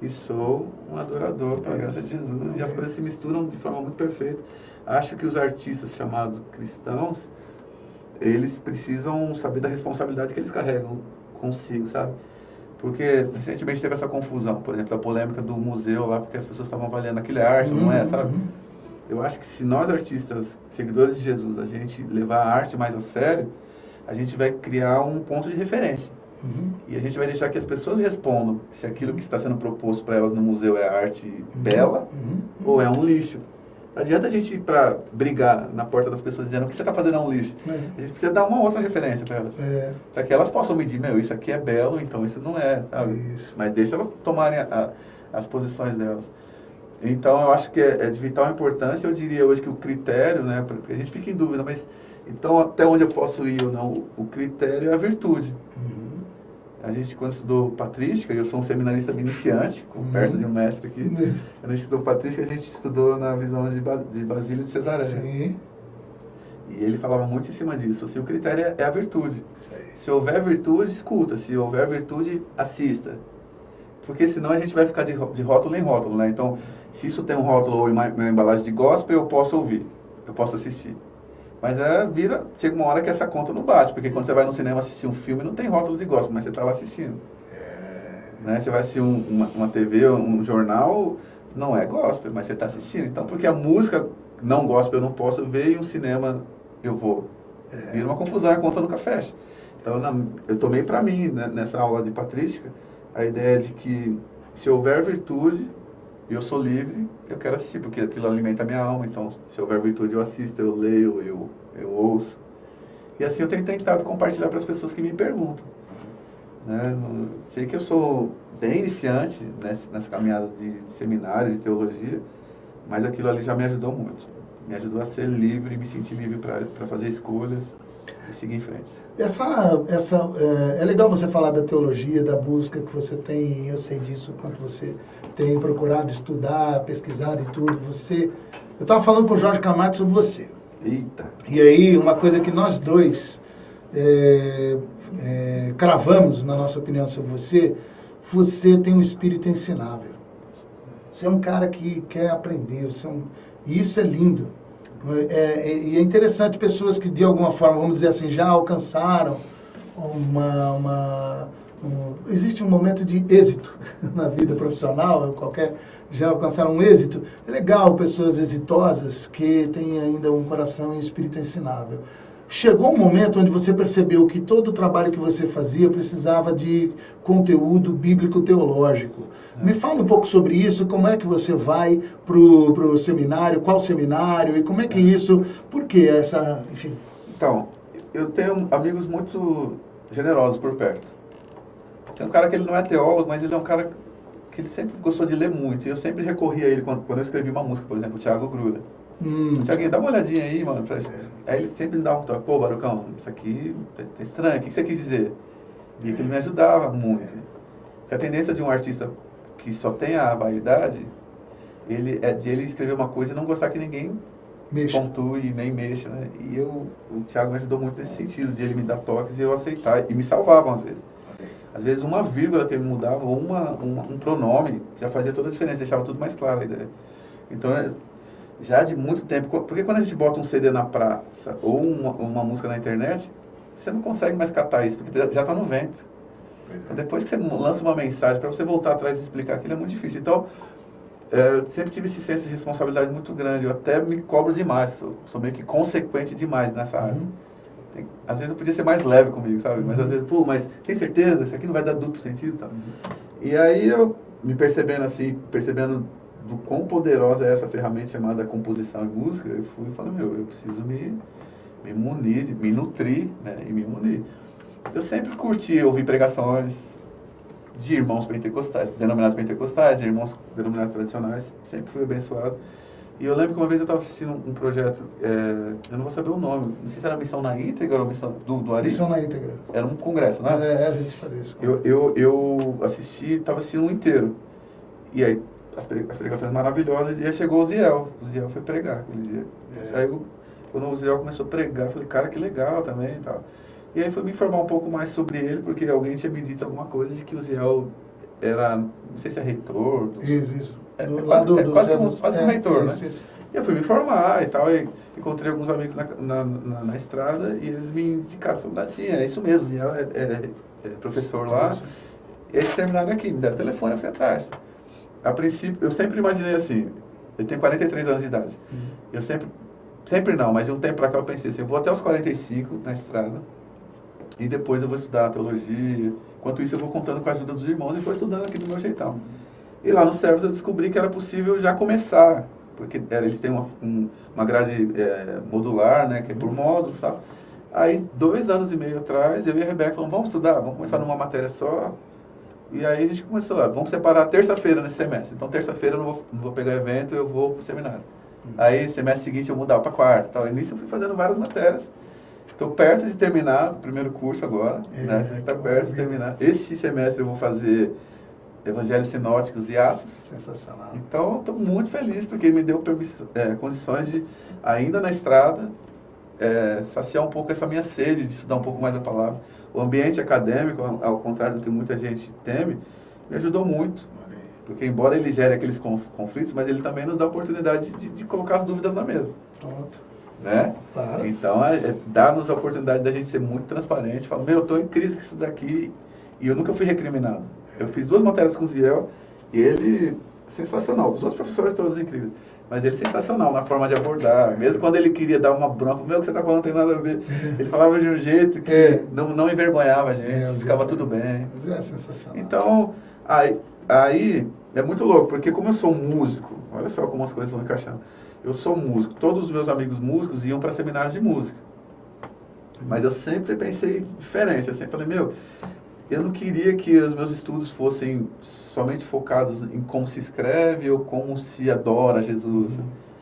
Speaker 4: e sou um adorador, pela graça de Jesus. E as coisas se misturam de forma muito perfeita. Acho que os artistas chamados cristãos, eles precisam saber da responsabilidade que eles carregam consigo, sabe? Porque recentemente teve essa confusão, por exemplo, da polêmica do museu lá, porque as pessoas estavam avaliando aquilo é arte, não é, sabe? Eu acho que se nós artistas, seguidores de Jesus, a gente levar a arte mais a sério, a gente vai criar um ponto de referência. E a gente vai deixar que as pessoas respondam se aquilo que está sendo proposto para elas no museu é arte bela ou é um lixo. Não adianta a gente ir para brigar na porta das pessoas dizendo o que você está fazendo é um lixo. A gente precisa dar uma outra referência para elas. Para que elas possam medir, isso aqui é belo, então isso não é, sabe? Mas deixa elas tomarem as posições delas. Então eu acho que é de vital importância. Eu diria hoje que o critério, né, porque a gente fica em dúvida, mas então até onde eu posso ir ou não, o critério é a virtude. A gente, quando estudou patrística, eu sou um seminarista iniciante, perto de um mestre aqui. Quando a gente estudou patrística, a gente estudou na visão de Basílio de Cesareia.
Speaker 1: Sim.
Speaker 4: E ele falava muito em cima disso. Assim, o critério é a virtude. Se houver virtude, escuta. Se houver virtude, assista. Porque senão a gente vai ficar de rótulo em rótulo, né? Então, se isso tem um rótulo ou uma embalagem de gospel, eu posso ouvir, eu posso assistir. Mas chega uma hora que essa conta não bate, porque quando você vai no cinema assistir um filme, não tem rótulo de gospel, mas você está lá assistindo. Né? Você vai assistir uma TV, um jornal, não é gospel, mas você está assistindo. Então, porque a música não gospel eu não posso ver e um cinema eu vou. Vira uma confusão, a conta nunca fecha. Então, eu tomei para mim, né, nessa aula de patrística, a ideia de que se houver virtude, eu sou livre, eu quero assistir, porque aquilo alimenta a minha alma. Então, se houver virtude, eu assisto, eu leio, eu ouço. E assim eu tenho tentado compartilhar para as pessoas que me perguntam. né? Sei que eu sou bem iniciante nessa caminhada de seminário, de teologia, mas aquilo ali já me ajudou muito. Me ajudou a ser livre, me sentir livre para fazer escolhas e seguir em frente.
Speaker 1: É legal você falar da teologia, da busca que você tem, eu sei disso, quanto você tem procurado estudar, pesquisado e tudo. Eu estava falando com o Jorge Camargo sobre você.
Speaker 4: Eita!
Speaker 1: E aí, uma coisa que nós dois cravamos, na nossa opinião, sobre você tem um espírito ensinável. Você é um cara que quer aprender, e isso é lindo. E é interessante pessoas que, de alguma forma, vamos dizer assim, já alcançaram existe um momento de êxito na vida profissional, já alcançaram um êxito. É legal pessoas exitosas que têm ainda um coração e um espírito ensinável. Chegou um momento onde você percebeu que todo o trabalho que você fazia precisava de conteúdo bíblico-teológico. Me fala um pouco sobre isso, como é que você vai pro seminário, qual seminário, e como é que isso, por que essa, enfim...
Speaker 4: Então, eu tenho amigos muito generosos por perto. Tem um cara que ele não é teólogo, mas ele é um cara que ele sempre gostou de ler muito, e eu sempre recorri a ele quando eu escrevi uma música, por exemplo, o Thiago Grula. Tiaguinho, dá uma olhadinha aí, mano. Aí ele sempre me dava um toque. Pô, Barucão, isso aqui tá estranho. O que você quis dizer? E que ele me ajudava muito. Porque a tendência de um artista que só tem a vaidade, é de ele escrever uma coisa e não gostar que ninguém pontue, nem mexa, né? E o Thiago me ajudou muito nesse sentido, de ele me dar toques e eu aceitar. E me salvavam às vezes. Às vezes uma vírgula que ele mudava, ou um pronome, já fazia toda a diferença, deixava tudo mais claro a ideia. Então, já de muito tempo, porque quando a gente bota um CD na praça ou uma música na internet, você não consegue mais catar isso, porque já está no vento. Depois que você lança uma mensagem, para você voltar atrás e explicar aquilo é muito difícil. Então, eu sempre tive esse senso de responsabilidade muito grande, eu até me cobro demais, sou meio que consequente demais nessa área. Às vezes eu podia ser mais leve comigo, sabe? Mas às vezes, mas tem certeza? Isso aqui não vai dar duplo sentido? Tá? E aí eu, me percebendo do quão poderosa é essa ferramenta chamada composição e música, eu fui e falei, eu preciso me munir, me nutrir, né, e me munir. Eu sempre curti ouvir pregações de irmãos pentecostais, denominados pentecostais, de irmãos denominados tradicionais, sempre fui abençoado. E eu lembro que uma vez eu estava assistindo um projeto, eu não vou saber o nome, não sei se era a Missão na Íntegra ou a Missão do Ari.
Speaker 1: Missão na Íntegra.
Speaker 4: Era um congresso, não é?
Speaker 1: A gente fazia isso.
Speaker 4: Eu estava assistindo um inteiro. E aí, as pregações maravilhosas, e aí chegou o Ziel foi pregar aquele dia. Aí quando o Ziel começou a pregar, eu falei, cara, que legal também e tal. E aí fui me informar um pouco mais sobre ele, porque alguém tinha me dito alguma coisa de que o Ziel era, não sei se é reitor.
Speaker 1: Isso.
Speaker 4: Quase um reitor, né?
Speaker 1: Isso.
Speaker 4: E eu fui me informar e tal, e encontrei alguns amigos na estrada, e eles me indicaram, falaram, assim, é isso mesmo, o Ziel é professor lá. E eles terminaram aqui, me deram o telefone, eu fui atrás. A princípio, eu sempre imaginei assim, eu tenho 43 anos de idade, eu sempre não, mas de um tempo pra cá eu pensei assim, eu vou até os 45 na estrada, e depois eu vou estudar teologia, enquanto isso eu vou contando com a ajuda dos irmãos e vou estudando aqui do meu jeitão. E lá no Servos eu descobri que era possível já começar, porque eles têm uma grade modular, né, que é por módulos e tal. Aí, 2 anos e meio atrás, eu e a Rebeca falamos, vamos estudar, vamos começar numa matéria só. E aí a gente começou, vamos separar terça-feira nesse semestre. Então, terça-feira eu não vou pegar evento, eu vou pro seminário. Aí, semestre seguinte, eu mudava para quarta e tal. E nisso eu fui fazendo várias matérias. Estou perto de terminar o primeiro curso agora, né? A gente está perto de terminar. Esse semestre eu vou fazer Evangelhos Sinóticos e Atos.
Speaker 1: Sensacional.
Speaker 4: Então, estou muito feliz, porque me deu condições de, ainda na estrada, saciar um pouco essa minha sede de estudar um pouco mais a palavra. O ambiente acadêmico, ao contrário do que muita gente teme, me ajudou muito. Porque, embora ele gere aqueles conflitos, mas ele também nos dá a oportunidade de colocar as dúvidas na mesa.
Speaker 1: Pronto.
Speaker 4: Né?
Speaker 1: Claro.
Speaker 4: Então, dá-nos a oportunidade da gente ser muito transparente. Falar, eu estou em crise com isso daqui e eu nunca fui recriminado. Eu fiz 2 matérias com o Ziel e ele, sensacional. Os outros professores todos incríveis. Mas ele sensacional na forma de abordar. Mesmo quando ele queria dar uma bronca, o que você está falando não tem nada a ver. Ele falava de um jeito que não envergonhava a gente, ficava tudo bem.
Speaker 1: Mas é sensacional.
Speaker 4: Então, aí é muito louco, porque como eu sou um músico, olha só como as coisas vão encaixando. Eu sou músico, todos os meus amigos músicos iam para seminários de música. Mas eu sempre pensei diferente, eu sempre falei, eu não queria que os meus estudos fossem somente focados em como se escreve ou como se adora Jesus.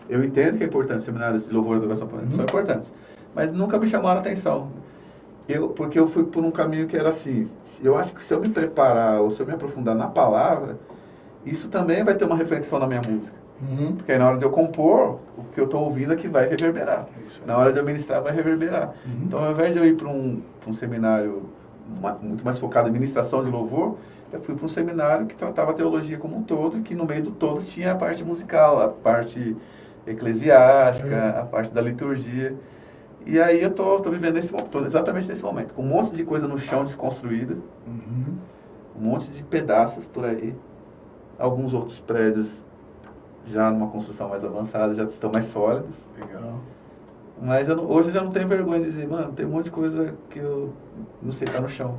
Speaker 4: Eu entendo que é importante, seminários de louvor e adoração são importantes, mas nunca me chamaram a atenção. Porque eu fui por um caminho que era assim, eu acho que se eu me preparar ou se eu me aprofundar na palavra, isso também vai ter uma reflexão na minha música. Porque aí na hora de eu compor, o que eu estou ouvindo é que vai reverberar. Na hora de eu ministrar, vai reverberar. Então, ao invés de eu ir para um seminário muito mais focado em ministração de louvor, eu fui para um seminário que tratava a teologia como um todo e que no meio do todo tinha a parte musical, a parte eclesiástica, a parte da liturgia. E aí eu tô vivendo exatamente nesse momento, com um monte de coisa no chão desconstruída, um monte de pedaços por aí, alguns outros prédios já numa construção mais avançada, já estão mais sólidos.
Speaker 1: Legal.
Speaker 4: Mas hoje eu já não tenho vergonha de dizer, mano, tem um monte de coisa que eu não sei, tá no chão.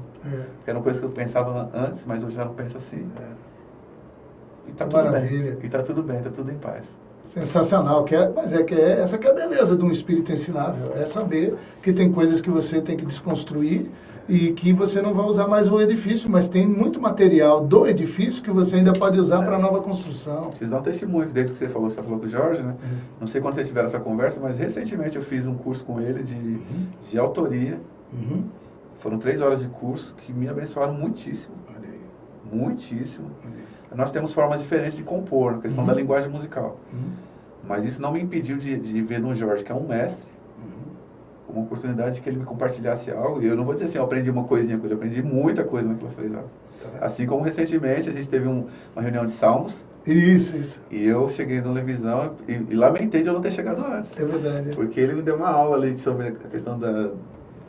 Speaker 4: Que era uma coisa que eu pensava antes, mas hoje já não penso assim. E tá tudo
Speaker 1: Maravilha.
Speaker 4: bem. E tá tudo bem, tá tudo em paz.
Speaker 1: Sensacional, essa que é a beleza de um espírito ensinável, é saber que tem coisas que você tem que desconstruir e que você não vai usar mais o edifício, mas tem muito material do edifício que você ainda pode usar para a nova construção.
Speaker 4: Preciso dar um testemunho, desde que você falou com o Jorge, né? Não sei quando vocês tiveram essa conversa, mas recentemente eu fiz um curso com ele de autoria. Foram 3 horas de curso que me abençoaram muitíssimo. Muitíssimo. Nós temos formas diferentes de compor, na questão da linguagem musical. Mas isso não me impediu de ver no Jorge, que é um mestre, uma oportunidade que ele me compartilhasse algo. E eu não vou dizer assim, eu aprendi uma coisinha com ele, eu aprendi muita coisa naquelas 3 horas. Assim como recentemente a gente teve uma reunião de salmos.
Speaker 1: Isso.
Speaker 4: E eu cheguei na televisão e lamentei de eu não ter chegado antes.
Speaker 1: É verdade.
Speaker 4: Porque ele me deu uma aula ali sobre a questão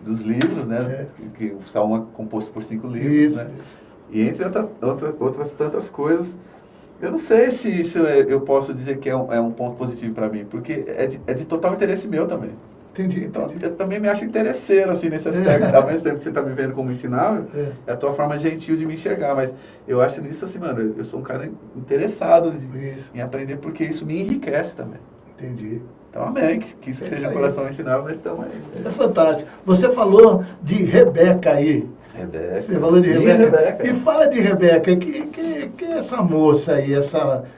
Speaker 4: dos livros, né? Que o salmo é composto por 5 livros, né? E entre outras tantas coisas, eu não sei se isso eu posso dizer que é um ponto positivo para mim, porque é de total interesse meu também.
Speaker 1: Entendi.
Speaker 4: Então, eu também me acho interesseiro, assim, nesse aspecto. Ao mesmo tempo que você está me vendo como ensinável, é a tua forma gentil de me enxergar. Mas eu acho nisso, assim, mano, eu sou um cara interessado em aprender, porque isso me enriquece também.
Speaker 1: Entendi.
Speaker 4: Então, amém, que isso seja um coração ensinável, mas estamos aí.
Speaker 1: É fantástico. Você falou de Rebeca aí.
Speaker 4: Rebeca.
Speaker 1: Você falou de Rebeca. E fala de Rebeca. Que é essa moça aí,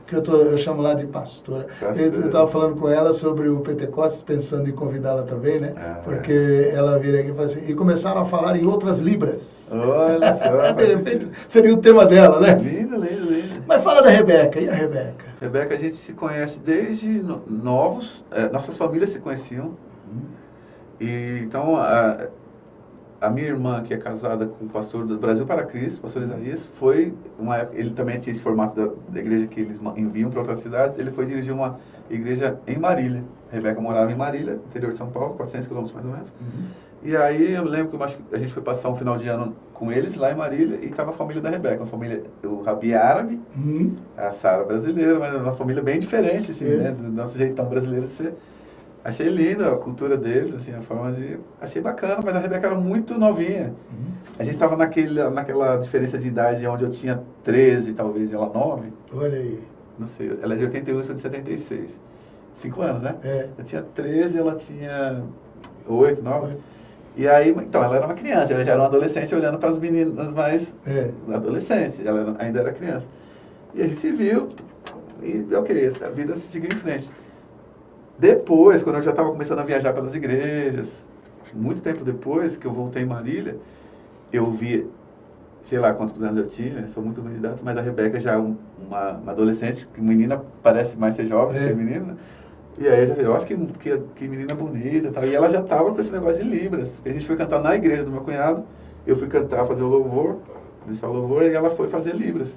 Speaker 1: que eu chamo lá de pastora. Eu estava falando com ela sobre o Pentecostes, pensando em convidá-la também, né? Porque ela vira aqui e fala assim, e começaram a falar em outras libras.
Speaker 4: Olha só.
Speaker 1: De repente, seria o tema dela, né?
Speaker 4: Lindo.
Speaker 1: Mas fala da Rebeca. E a Rebeca?
Speaker 4: Rebeca, a gente se conhece desde novos. Nossas famílias se conheciam. E, então, a minha irmã, que é casada com o pastor do Brasil para Cristo, o pastor Isaías, foi uma época, ele também tinha esse formato da igreja que eles enviam para outras cidades, ele foi dirigir uma igreja em Marília. A Rebeca morava em Marília, interior de São Paulo, 400 quilômetros mais ou menos. E aí eu lembro que a gente foi passar um final de ano com eles lá em Marília e estava a família da Rebeca, uma família, o Rabi árabe, a Sara brasileira, mas uma família bem diferente, assim, né, do nosso jeitão brasileiro de ser. Achei linda a cultura deles, assim, a forma de... Achei bacana, mas a Rebeca era muito novinha. A gente estava naquela diferença de idade onde eu tinha 13, talvez, e ela 9.
Speaker 1: Olha aí.
Speaker 4: Não sei, ela é de 81, eu sou de 76. 5 anos, né? Eu tinha 13, ela tinha 8, 9. E aí, então, ela era uma criança, ela já era uma adolescente olhando para as meninas mais adolescentes, ela ainda era criança. E a gente se viu e, ok, a vida seguiu em frente. Depois, quando eu já estava começando a viajar pelas igrejas, muito tempo depois que eu voltei em Marília, eu vi, sei lá quantos anos eu tinha, sou muito ruim de dados, mas a Rebeca já é uma adolescente, que menina parece mais ser jovem que menina, e aí eu acho que menina bonita e tal, e ela já estava com esse negócio de Libras, a gente foi cantar na igreja do meu cunhado, eu fui cantar, fazer o louvor, ministrar o louvor, e ela foi fazer Libras.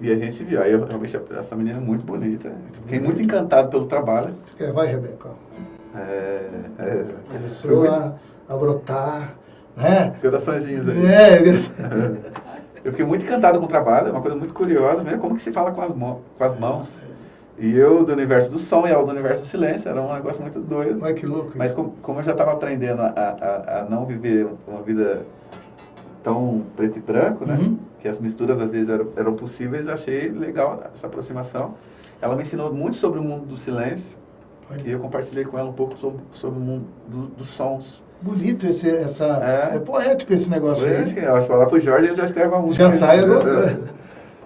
Speaker 4: E a gente se viu. Aí eu realmente, essa menina é muito bonita. Fiquei muito encantado pelo trabalho.
Speaker 1: Vai, Rebeca.
Speaker 4: Começou
Speaker 1: a brotar, né?
Speaker 4: Coraçõezinhos aí. Eu fiquei muito encantado com o trabalho, é uma coisa muito curiosa, né? Como que se fala com as mãos. E eu do universo do som e ela do universo do silêncio, era um negócio muito doido.
Speaker 1: Olha que louco.
Speaker 4: Mas como eu já estava aprendendo a não viver uma vida tão preto e branco, né? Que as misturas às vezes eram possíveis, eu achei legal essa aproximação. Ela me ensinou muito sobre o mundo do silêncio e eu compartilhei com ela um pouco sobre o mundo dos sons.
Speaker 1: Bonito essa...
Speaker 4: É.
Speaker 1: É poético esse negócio aí.
Speaker 4: Eu acho que lá pro Jorge ele já escreve uma música.
Speaker 1: Já sai alguma coisa.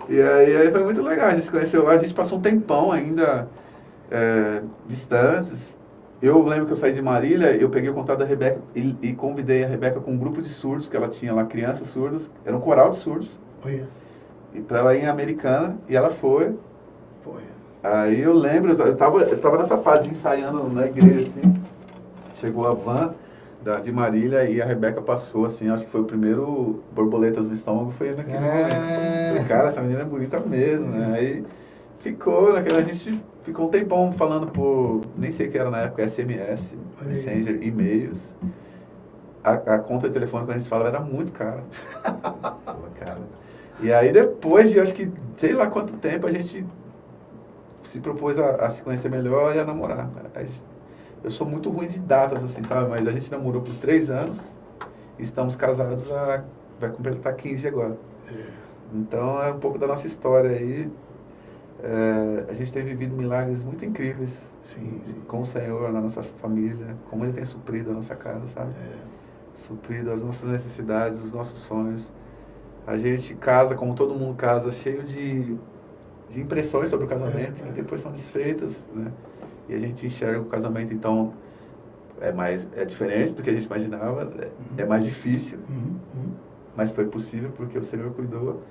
Speaker 4: E aí foi muito legal, a gente se conheceu lá, a gente passou um tempão ainda distantes. Eu lembro que eu saí de Marília, eu peguei o contato da Rebeca e convidei a Rebeca com um grupo de surdos, que ela tinha lá, crianças surdos, era um coral de surdos,
Speaker 1: Olha,
Speaker 4: e pra ela ir em Americana, e ela foi.
Speaker 1: olha.
Speaker 4: Aí eu lembro, eu tava nessa fase de ensaiando na igreja, assim, chegou a van de Marília e a Rebeca passou, assim, acho que foi o primeiro borboletas no estômago, foi naquele momento. Falei, cara, essa menina é bonita mesmo, né? Aí a gente ficou um tempão falando por, nem sei o que era na época, SMS,
Speaker 1: Olha aí.
Speaker 4: Messenger, e-mails. A conta de telefone, quando a gente falava, era muito cara. Cara. E aí depois de, acho que, sei lá quanto tempo, a gente se propôs a se conhecer melhor e a namorar. Eu sou muito ruim de datas, assim, sabe? Mas a gente namorou por 3 anos e estamos casados vai completar 15 agora. Então é um pouco da nossa história aí. A gente tem vivido milagres muito incríveis
Speaker 1: Sim.
Speaker 4: com o Senhor na nossa família, como Ele tem suprido a nossa casa, sabe? Suprido as nossas necessidades, os nossos sonhos. A gente casa, como todo mundo casa, cheio de impressões sobre o casamento, que depois são desfeitas, né? E a gente enxerga o casamento, então, é diferente do que a gente imaginava, é mais difícil, mas foi possível porque o Senhor cuidou.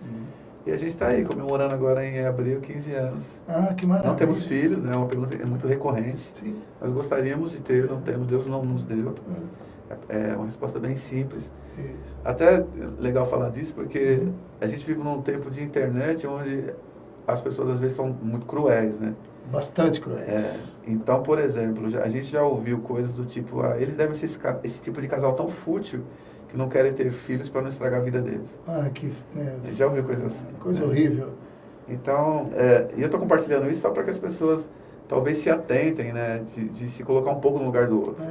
Speaker 4: E a gente está aí, comemorando agora em abril 15 anos.
Speaker 1: Ah, que maravilha.
Speaker 4: Não temos filhos, né? É uma pergunta muito recorrente.
Speaker 1: Sim.
Speaker 4: Nós gostaríamos de ter, não temos, Deus não nos deu. É uma resposta bem simples.
Speaker 1: Isso.
Speaker 4: Até legal falar disso, porque a gente vive num tempo de internet onde as pessoas às vezes são muito cruéis, né?
Speaker 1: Bastante cruéis.
Speaker 4: Então, por exemplo, a gente já ouviu coisas do tipo, eles devem ser esse tipo de casal tão fútil que não querem ter filhos para não estragar a vida deles.
Speaker 1: Ah, que...
Speaker 4: Já ouviu coisas assim?
Speaker 1: Coisa horrível.
Speaker 4: Então, e eu estou compartilhando isso só para que as pessoas talvez se atentem, né? De se colocar um pouco no lugar do outro.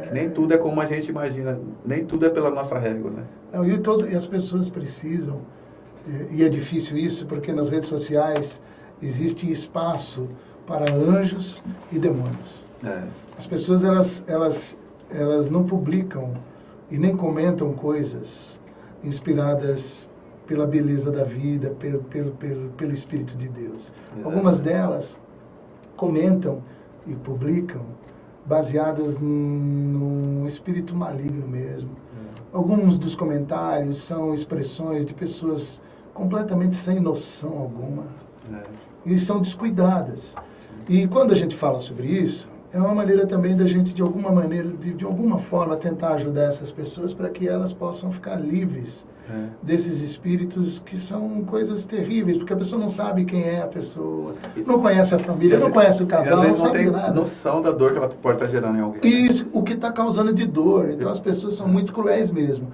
Speaker 4: Que nem tudo é como a gente imagina, nem tudo é pela nossa régua, né?
Speaker 1: Não, e as pessoas precisam, e é difícil isso, porque nas redes sociais existe espaço para anjos e demônios. As pessoas, elas não publicam e nem comentam coisas inspiradas pela beleza da vida, pelo Espírito de Deus. Algumas delas comentam e publicam baseadas num espírito maligno mesmo. Alguns dos comentários são expressões de pessoas completamente sem noção alguma e são descuidadas. E quando a gente fala sobre isso, é uma maneira também da gente, de alguma maneira, de alguma forma, tentar ajudar essas pessoas para que elas possam ficar livres desses espíritos que são coisas terríveis, porque a pessoa não sabe quem é a pessoa, não conhece a família, não conhece o casal, não sabe
Speaker 4: tem
Speaker 1: nada.
Speaker 4: noção da dor que ela pode estar gerando em alguém.
Speaker 1: Isso, o que está causando de dor. Então as pessoas são muito cruéis mesmo.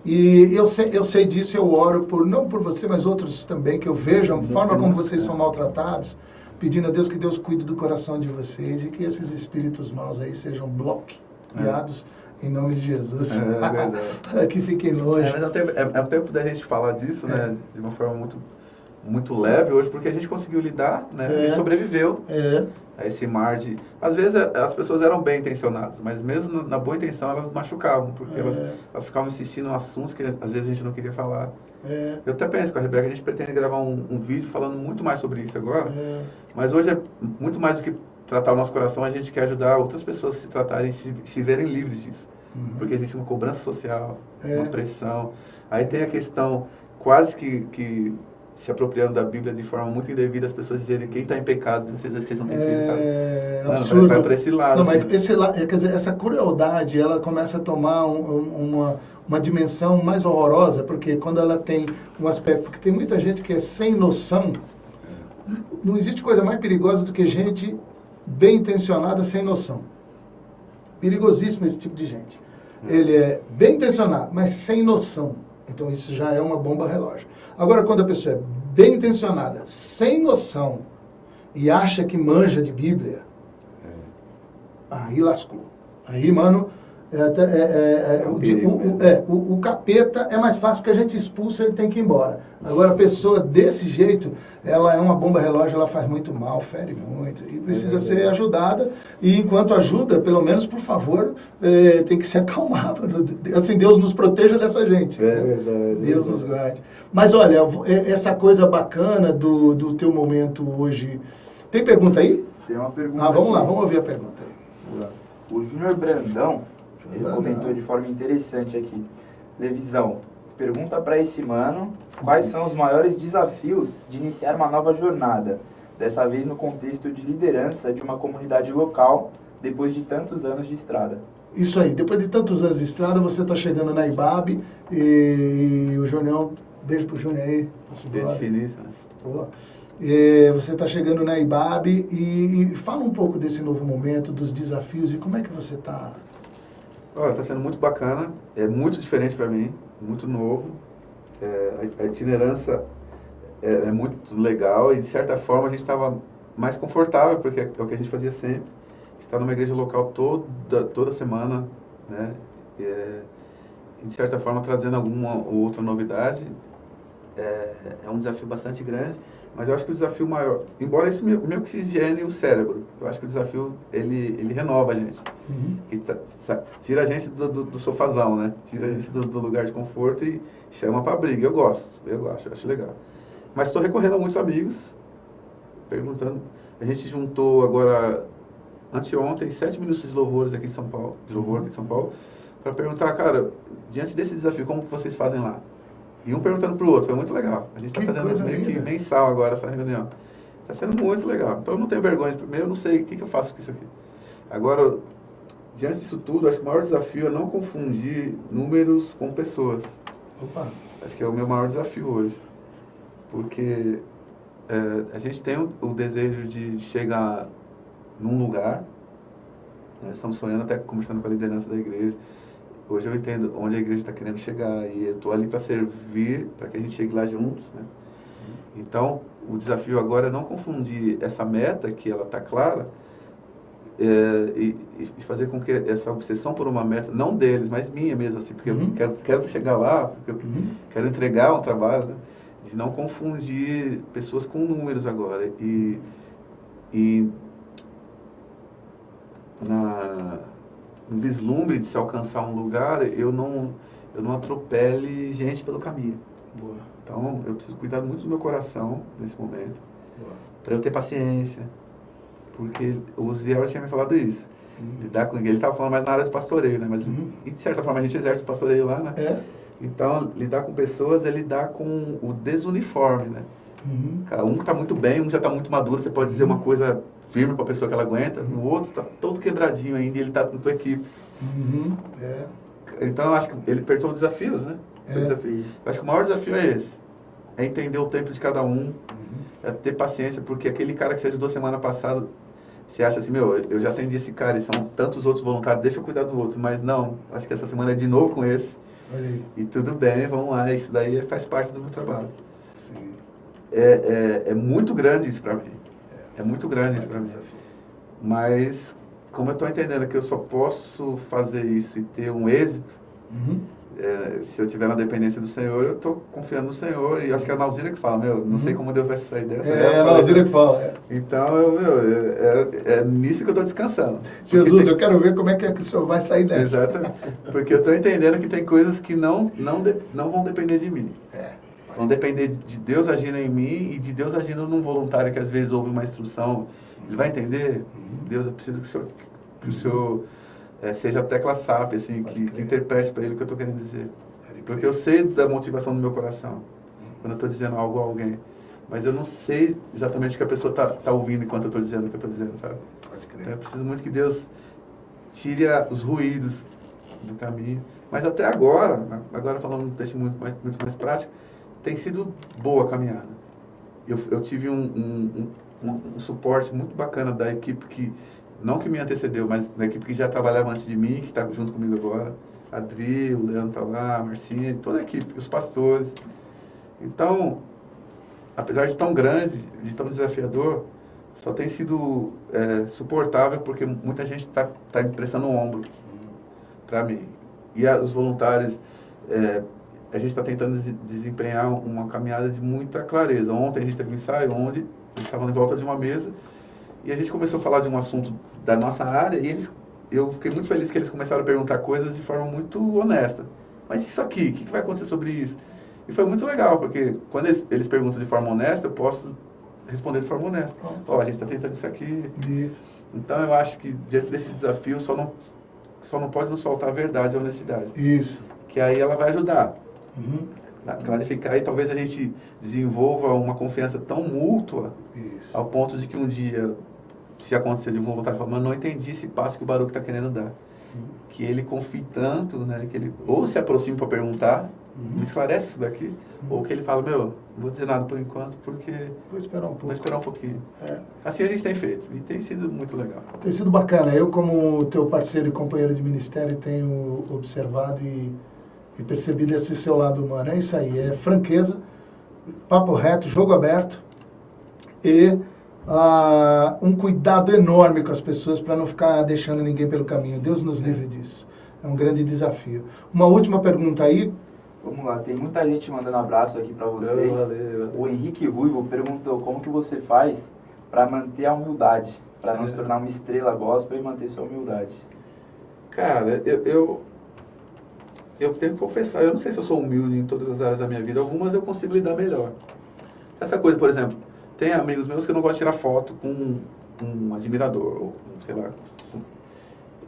Speaker 1: E eu sei disso, eu oro não por você, mas outros também, que eu vejo a forma como vocês são maltratados, pedindo a Deus que Deus cuide do coração de vocês e que esses espíritos maus aí sejam bloqueados em nome de Jesus. Que fiquem longe.
Speaker 4: Mas é o tempo da gente falar disso, né, de uma forma muito, muito leve hoje, porque a gente conseguiu lidar, né, e sobreviveu a esse mar de... Às vezes as pessoas eram bem intencionadas, mas mesmo na boa intenção elas machucavam, porque elas ficavam insistindo em assuntos que às vezes a gente não queria falar. Eu até penso com a Rebeca, a gente pretende gravar um vídeo falando muito mais sobre isso agora, mas hoje é muito mais do que tratar o nosso coração, a gente quer ajudar outras pessoas a se tratarem, se verem livres disso. Porque existe uma cobrança social, uma pressão. Aí tem a questão quase que se apropriando da Bíblia de forma muito indevida, as pessoas dizerem quem está em pecado, vocês não têm filho, sabe?
Speaker 1: É absurdo.
Speaker 4: Vai para esse lado.
Speaker 1: Não,
Speaker 4: assim.
Speaker 1: mas quer dizer, essa crueldade, ela começa a tomar uma dimensão mais horrorosa, porque quando ela tem um aspecto... Porque tem muita gente que é sem noção. Não existe coisa mais perigosa do que gente bem intencionada sem noção. Perigosíssimo esse tipo de gente. Ele é bem intencionado, mas sem noção. Então isso já é uma bomba relógio. Agora, quando a pessoa é bem intencionada, sem noção, e acha que manja de Bíblia, aí lascou. Aí, mano, O capeta é mais fácil porque a gente expulsa, ele tem que ir embora. Agora, a pessoa desse jeito, ela é uma bomba relógio, ela faz muito mal, fere muito, e precisa ser ajudada. E enquanto ajuda, pelo menos, por favor, tem que se acalmar. Assim, Deus nos proteja dessa gente.
Speaker 4: É verdade.
Speaker 1: Deus nos guarde. Mas olha, essa coisa bacana do teu momento hoje. Tem pergunta aí?
Speaker 7: Tem uma pergunta
Speaker 1: Vamos lá,
Speaker 7: aqui.
Speaker 1: vamos ouvir a pergunta aí.
Speaker 7: O Júnior Brandão, ele comentou de forma interessante aqui. Levisão, pergunta para esse mano quais são os maiores desafios de iniciar uma nova jornada, dessa vez no contexto de liderança de uma comunidade local, depois de tantos anos de estrada.
Speaker 1: Isso aí, depois de tantos anos de estrada, você está chegando na IBAB e o Junião, beijo pro Júnior aí.
Speaker 4: Gente finíssima.
Speaker 1: Boa. Você está chegando na IBAB e fala um pouco desse novo momento, dos desafios e como é que você está...
Speaker 4: Olha, está sendo muito bacana, é muito diferente para mim, muito novo. A itinerância é muito legal e, de certa forma, a gente estava mais confortável, porque é o que a gente fazia sempre. Estar numa igreja local toda semana, né? E, de certa forma, trazendo alguma ou outra novidade. É um desafio bastante grande, mas eu acho que o desafio maior, embora isso meio que oxigene o cérebro, eu acho que o desafio, ele renova a gente. Tira a gente do sofazão, né? Tira a gente do lugar de conforto e chama pra briga. Eu acho legal. Mas estou recorrendo a muitos amigos, perguntando. A gente juntou agora, anteontem, 7 minutos de louvores aqui de São Paulo, para perguntar, cara, diante desse desafio, como que vocês fazem lá? E um perguntando pro outro, foi muito legal. A gente está fazendo meio que mensal agora essa reunião. Está sendo muito legal. Então eu não tenho vergonha. Primeiro eu não sei o que eu faço com isso aqui. Agora, diante disso tudo, acho que o maior desafio é não confundir números com pessoas.
Speaker 1: Opa.
Speaker 4: Acho que é o meu maior desafio hoje. Porque a gente tem o desejo de chegar num lugar. Nós estamos sonhando, até conversando com a liderança da igreja. Hoje eu entendo onde a igreja está querendo chegar e eu estou ali para servir, para que a gente chegue lá juntos, né? Então, o desafio agora é não confundir essa meta, que ela está clara, e fazer com que essa obsessão por uma meta, não deles, mas minha mesmo, assim, porque eu quero chegar lá, porque eu quero entregar um trabalho, né? De não confundir pessoas com números agora. No vislumbre de se alcançar um lugar, eu não atropele gente pelo caminho.
Speaker 1: Boa.
Speaker 4: Então, eu preciso cuidar muito do meu coração nesse momento, para eu ter paciência, porque o Ziel tinha me falado isso. Lidar com ele estava falando mais na área de pastoreio, né? Mas, e de certa forma a gente exerce o pastoreio lá, né? Então, lidar com pessoas é lidar com o desuniforme, né? Um está muito bem, um já está muito maduro, você pode dizer uma coisa firme para a pessoa que ela aguenta, o outro está todo quebradinho ainda e ele está na tua equipe. Então, eu acho que ele apertou desafios, né? Eu acho que o maior desafio é esse. É entender o tempo de cada um, é ter paciência, porque aquele cara que você ajudou semana passada, você acha assim, eu já atendi esse cara e são tantos outros voluntários, deixa eu cuidar do outro. Mas não, acho que essa semana é de novo com esse. E tudo bem, vamos lá, isso daí faz parte do meu trabalho.
Speaker 1: Sim.
Speaker 4: É muito grande isso para mim. É muito grande isso para mim. Mas, como eu estou entendendo que eu só posso fazer isso e ter um êxito, se eu estiver na dependência do Senhor, eu estou confiando no Senhor. E acho que é a Nalzira que fala, não sei como Deus vai sair dessa.
Speaker 1: É a Nalzira que fala.
Speaker 4: Então, é nisso que eu estou descansando.
Speaker 1: Jesus, eu quero ver como é que o Senhor vai sair dessa.
Speaker 4: Exatamente. Porque eu estou entendendo que tem coisas que não vão depender de mim. Vão depender de Deus agindo em mim e de Deus agindo num voluntário que às vezes ouve uma instrução. Ele vai entender? Deus, eu preciso que o Senhor seja a tecla SAP, assim, que interprete para ele o que eu estou querendo dizer. Porque eu sei da motivação do meu coração, quando eu estou dizendo algo a alguém. Mas eu não sei exatamente o que a pessoa está ouvindo enquanto eu estou dizendo o que eu estou dizendo, sabe? Então eu preciso muito que Deus tire os ruídos do caminho. Mas até agora falando um texto muito mais prático, tem sido boa a caminhada. Eu tive um suporte muito bacana da equipe não que me antecedeu, mas da equipe que já trabalhava antes de mim, que está junto comigo agora. A Adri, o Leandro está lá, a Marcinha, toda a equipe, os pastores. Então, apesar de tão grande, de tão desafiador, só tem sido suportável porque muita gente está me prestando o ombro para mim. E os voluntários, a gente está tentando desempenhar uma caminhada de muita clareza. Ontem a gente teve um ensaio onde eles estavam em volta de uma mesa e a gente começou a falar de um assunto da nossa área e eu fiquei muito feliz que eles começaram a perguntar coisas de forma muito honesta. Mas isso aqui, o que vai acontecer sobre isso? E foi muito legal, porque quando eles perguntam de forma honesta, eu posso responder de forma honesta. Ó, a gente está tentando isso aqui.
Speaker 1: Isso.
Speaker 4: Então eu acho que diante desse desafio só não pode nos faltar a verdade e a honestidade.
Speaker 1: Isso.
Speaker 4: Que aí ela vai ajudar
Speaker 1: Uhum.
Speaker 4: a clarificar e talvez a gente desenvolva uma confiança tão mútua
Speaker 1: Isso.
Speaker 4: ao ponto de que um dia, se acontecer de um voluntário falar, mas não entendi esse passo que o Baruch está querendo dar. Que ele confie tanto, né, que ele ou se aproxime para perguntar, me esclarece isso daqui, ou que ele fala, meu, não vou dizer nada por enquanto, porque
Speaker 1: Vou esperar um pouco.
Speaker 4: vou esperar um pouquinho.
Speaker 1: É.
Speaker 4: Assim a gente tem feito, e tem sido muito legal.
Speaker 1: Tem sido bacana. Eu, como teu parceiro e companheiro de ministério, tenho observado e percebido esse seu lado humano. É isso aí, é franqueza, papo reto, jogo aberto e um cuidado enorme com as pessoas para não ficar deixando ninguém pelo caminho. Deus nos livre disso. É um grande desafio. Uma última pergunta aí.
Speaker 7: Vamos lá, tem muita gente mandando abraço aqui para vocês.
Speaker 4: Valeu.
Speaker 7: O Henrique Ruivo perguntou como que você faz para manter a humildade, para não se tornar uma estrela gospel e manter sua humildade.
Speaker 4: Cara, eu tenho que confessar, eu não sei se eu sou humilde em todas as áreas da minha vida, algumas eu consigo lidar melhor. Essa coisa, por exemplo, tem amigos meus que eu não gosto de tirar foto com um admirador, ou sei lá,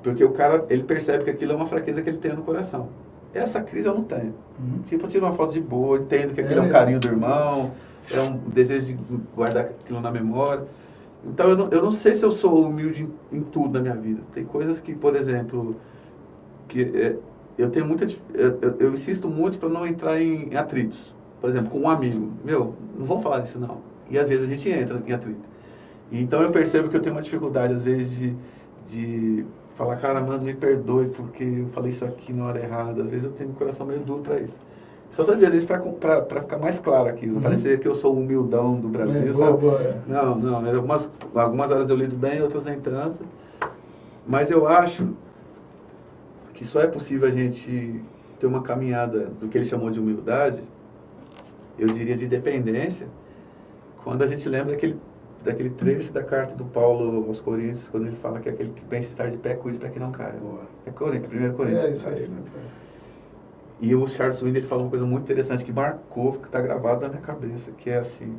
Speaker 4: porque o cara, ele percebe que aquilo é uma fraqueza que ele tem no coração. Essa crise eu não tenho. Tipo, eu tiro uma foto de boa, entendo que aquilo é um carinho do irmão, é um desejo de guardar aquilo na memória. Então, eu não sei se eu sou humilde em tudo na minha vida. Tem coisas que, por exemplo, eu tenho muita... Eu insisto muito para não entrar em atritos. Por exemplo, com um amigo. Meu, não vamos falar disso, não. E às vezes a gente entra em atrito. E, então, eu percebo que eu tenho uma dificuldade, às vezes, de falar, cara, mano, me perdoe porque eu falei isso aqui na hora errada. Às vezes eu tenho um coração meio duro para isso. Só estou dizendo isso para ficar mais claro aqui. Não parecer que eu sou o humildão do Brasil, sabe?
Speaker 1: Boa.
Speaker 4: Não. Algumas áreas eu lido bem, outras nem tanto. Mas eu acho que só é possível a gente ter uma caminhada do que ele chamou de humildade, eu diria de dependência, quando a gente lembra daquele trecho da carta do Paulo aos Coríntios, quando ele fala que aquele que pensa estar de pé, cuide para que não caia. É 1 Coríntios.
Speaker 1: É isso aí.
Speaker 4: E o Charles Swindoll, ele fala uma coisa muito interessante que marcou, que está gravado na minha cabeça, que é assim,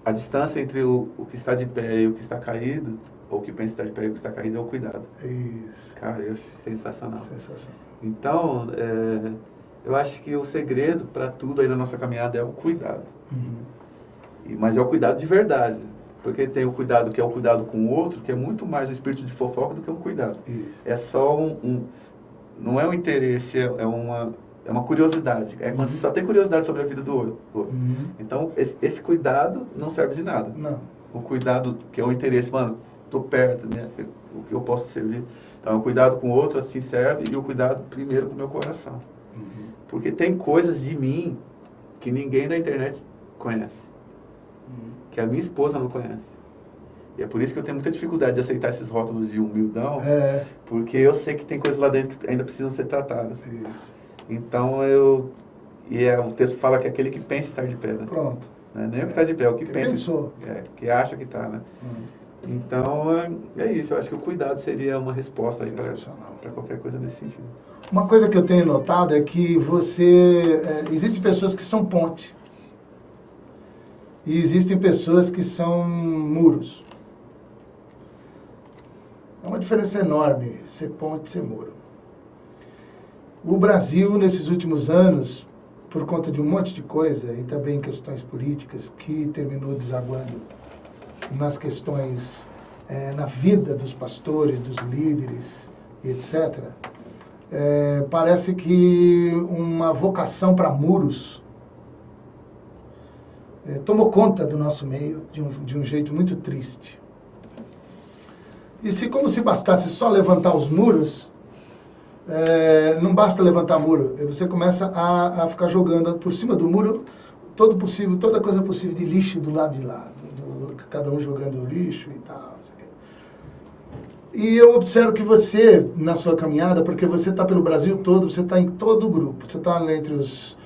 Speaker 4: a distância entre o que está de pé e o que está caído, ou o que pensa estar de pé e o que está caído, é o cuidado.
Speaker 1: Isso.
Speaker 4: Cara, eu acho sensacional.
Speaker 1: Sensacional.
Speaker 4: Então, eu acho que o segredo para tudo aí na nossa caminhada é o cuidado. Mas é o cuidado de verdade. Porque tem o cuidado que é o cuidado com o outro, que é muito mais o espírito de fofoca do que um cuidado.
Speaker 1: Isso.
Speaker 4: É só não é um interesse, é uma curiosidade. É quando você só tem curiosidade sobre a vida do outro. Então, esse cuidado não serve de nada.
Speaker 1: Não.
Speaker 4: O cuidado que é o interesse, mano, tô perto, né? O que eu posso servir. Então, o cuidado com o outro assim serve e o cuidado primeiro com o meu coração. Porque tem coisas de mim que ninguém da internet conhece. Que a minha esposa não conhece. E é por isso que eu tenho muita dificuldade de aceitar esses rótulos de humildão, porque eu sei que tem coisas lá dentro que ainda precisam ser tratadas.
Speaker 1: Isso.
Speaker 4: Então, o texto fala que é aquele que pensa estar de pé, né?
Speaker 1: Pronto.
Speaker 4: Nem o que está de pé, é o que pensa.
Speaker 1: Pensou.
Speaker 4: Que acha que está, né? Então, é isso. Eu acho que o cuidado seria uma resposta aí para qualquer coisa nesse sentido.
Speaker 1: Uma coisa que eu tenho notado é que existem pessoas que são ponte. E existem pessoas que são muros. É uma diferença enorme ser ponte e ser muro. O Brasil, nesses últimos anos, por conta de um monte de coisa, e também questões políticas, que terminou desaguando nas questões, na vida dos pastores, dos líderes, etc., parece que uma vocação para muros tomou conta do nosso meio de um jeito muito triste. E como se bastasse só levantar os muros, não basta levantar muro, você começa a ficar jogando por cima do muro toda coisa possível de lixo do lado de lá, cada um jogando lixo e tal. E eu observo que você, na sua caminhada, porque você está pelo Brasil todo, você está em todo o grupo. Você está entre os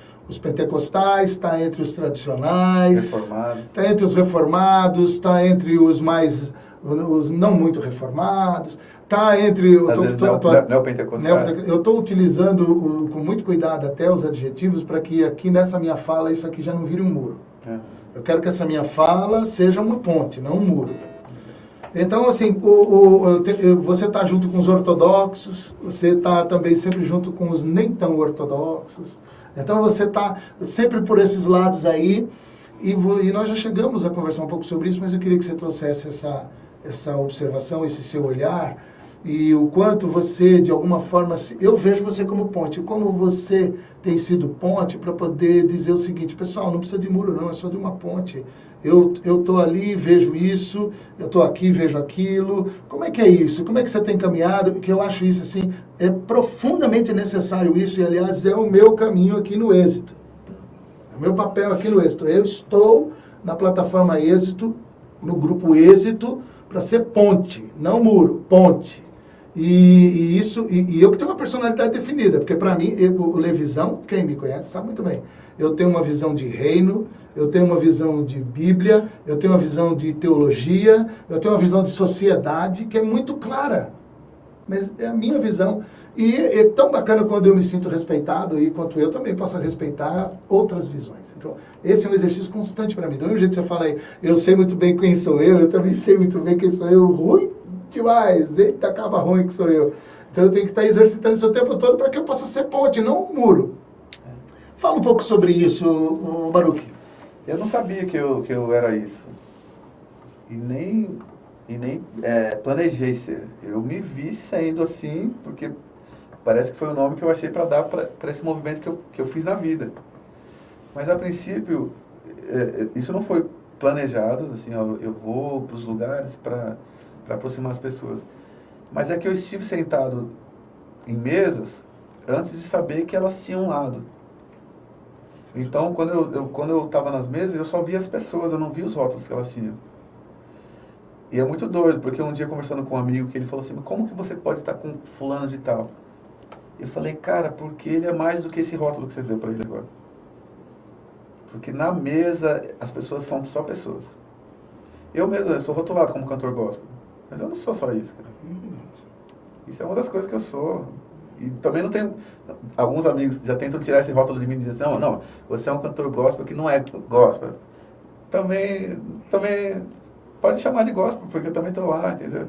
Speaker 1: pentecostais, está entre os tradicionais, está entre os reformados, está entre os mais, os não muito reformados, está entre...
Speaker 4: Neopentecostais.
Speaker 1: Eu estou utilizando com muito cuidado até os adjetivos para que aqui nessa minha fala isso aqui já não vire um muro. Eu quero que essa minha fala seja uma ponte, não um muro. Então, assim, você está junto com os ortodoxos, você está também sempre junto com os nem tão ortodoxos. Então, você está sempre por esses lados aí. E nós já chegamos a conversar um pouco sobre isso, mas eu queria que você trouxesse essa observação, esse seu olhar. E o quanto você, de alguma forma, eu vejo você como ponte. Como você tem sido ponte para poder dizer o seguinte, pessoal, não precisa de muro não, é só de uma ponte. Eu estou ali, vejo isso, eu estou aqui, vejo aquilo. Como é que é isso? Como é que você tem caminhado? Que eu acho isso, assim, é profundamente necessário isso. E, aliás, é o meu caminho aqui no Êxito. É o meu papel aqui no Êxito. Eu estou na plataforma Êxito, no grupo Êxito, para ser ponte, não muro, ponte. E eu que tenho uma personalidade definida, porque para mim, o Levisão, quem me conhece sabe muito bem, eu tenho uma visão de reino, eu tenho uma visão de Bíblia, eu tenho uma visão de teologia, eu tenho uma visão de sociedade que é muito clara, mas é a minha visão. E é tão bacana quando eu me sinto respeitado e quanto eu também posso respeitar outras visões. Então, esse é um exercício constante para mim. Do mesmo jeito que você fala aí, eu sei muito bem quem sou eu também sei muito bem quem sou eu, ruim demais, eita, acaba ruim que sou eu. Então eu tenho que estar exercitando isso o tempo todo para que eu possa ser ponte, não um muro. Fala um pouco sobre isso, Baruch.
Speaker 4: Eu não sabia que eu era isso. E nem planejei ser. Eu me vi sendo assim, porque parece que foi o nome que eu achei para dar para esse movimento que eu fiz na vida. Mas a princípio, isso não foi planejado, assim, eu vou para os lugares para aproximar as pessoas. Mas é que eu estive sentado em mesas antes de saber que elas tinham um lado. Então, quando eu estava nas mesas, eu só via as pessoas, eu não via os rótulos que elas tinham. E é muito doido, porque um dia conversando com um amigo, que ele falou assim, como que você pode estar com fulano de tal? Eu falei, cara, porque ele é mais do que esse rótulo que você deu para ele agora. Porque na mesa, as pessoas são só pessoas. Eu mesmo, eu sou rotulado como cantor gospel, mas eu não sou só isso, cara. Isso é uma das coisas que eu sou. E também não tenho... Alguns amigos já tentam tirar esse rótulo de mim e dizer assim, não, você é um cantor gospel que não é gospel. Também pode chamar de gospel, porque eu também estou lá, entendeu?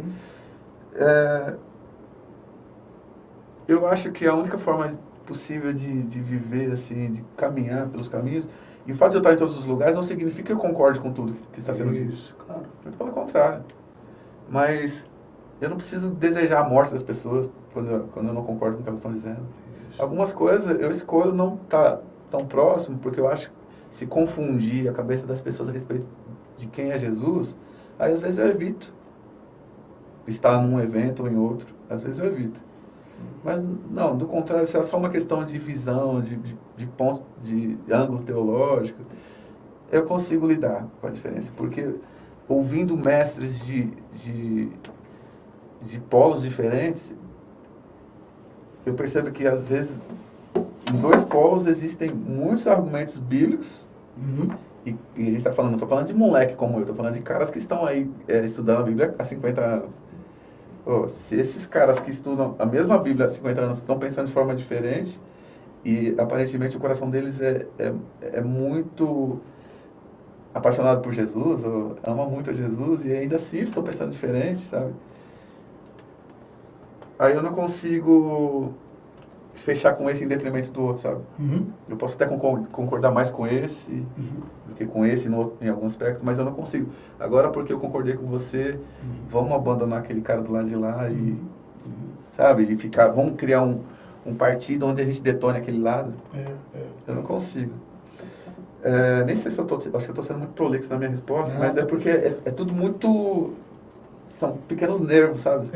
Speaker 4: Eu acho que a única forma possível de viver, assim, de caminhar pelos caminhos, e o fato de eu estar em todos os lugares não significa que eu concorde com tudo que está sendo dito.
Speaker 1: Isso, claro.
Speaker 4: Muito pelo contrário. Mas eu não preciso desejar a morte das pessoas quando eu não concordo com o que elas estão dizendo.
Speaker 1: Isso.
Speaker 4: Algumas coisas eu escolho não estar tão próximo, porque eu acho que se confundir a cabeça das pessoas a respeito de quem é Jesus, aí às vezes eu evito estar num evento ou em outro. Às vezes eu evito. Mas não, do contrário, se é só uma questão de visão, de ponto, de ângulo teológico, eu consigo lidar com a diferença. Porque ouvindo mestres de polos diferentes, eu percebo que às vezes em dois polos existem muitos argumentos bíblicos. E a gente está falando, não estou falando de moleque como eu, estou falando de caras que estão aí estudando a Bíblia há 50 anos. Se esses caras que estudam a mesma Bíblia há 50 anos estão pensando de forma diferente, e aparentemente o coração deles é muito apaixonado por Jesus, ou ama muito a Jesus, e ainda assim estão pensando diferente, sabe? Aí eu não consigo fechar com esse em detrimento do outro, sabe? Eu posso até concordar mais com esse do que com esse em algum aspecto, mas eu não consigo. Agora, porque eu concordei com você, vamos abandonar aquele cara do lado de lá e, sabe? E vamos criar um partido onde a gente detone aquele lado. Eu não consigo. Nem sei se acho que eu estou sendo muito prolixo na minha resposta, mas é porque é tudo muito... São pequenos nervos, sabe?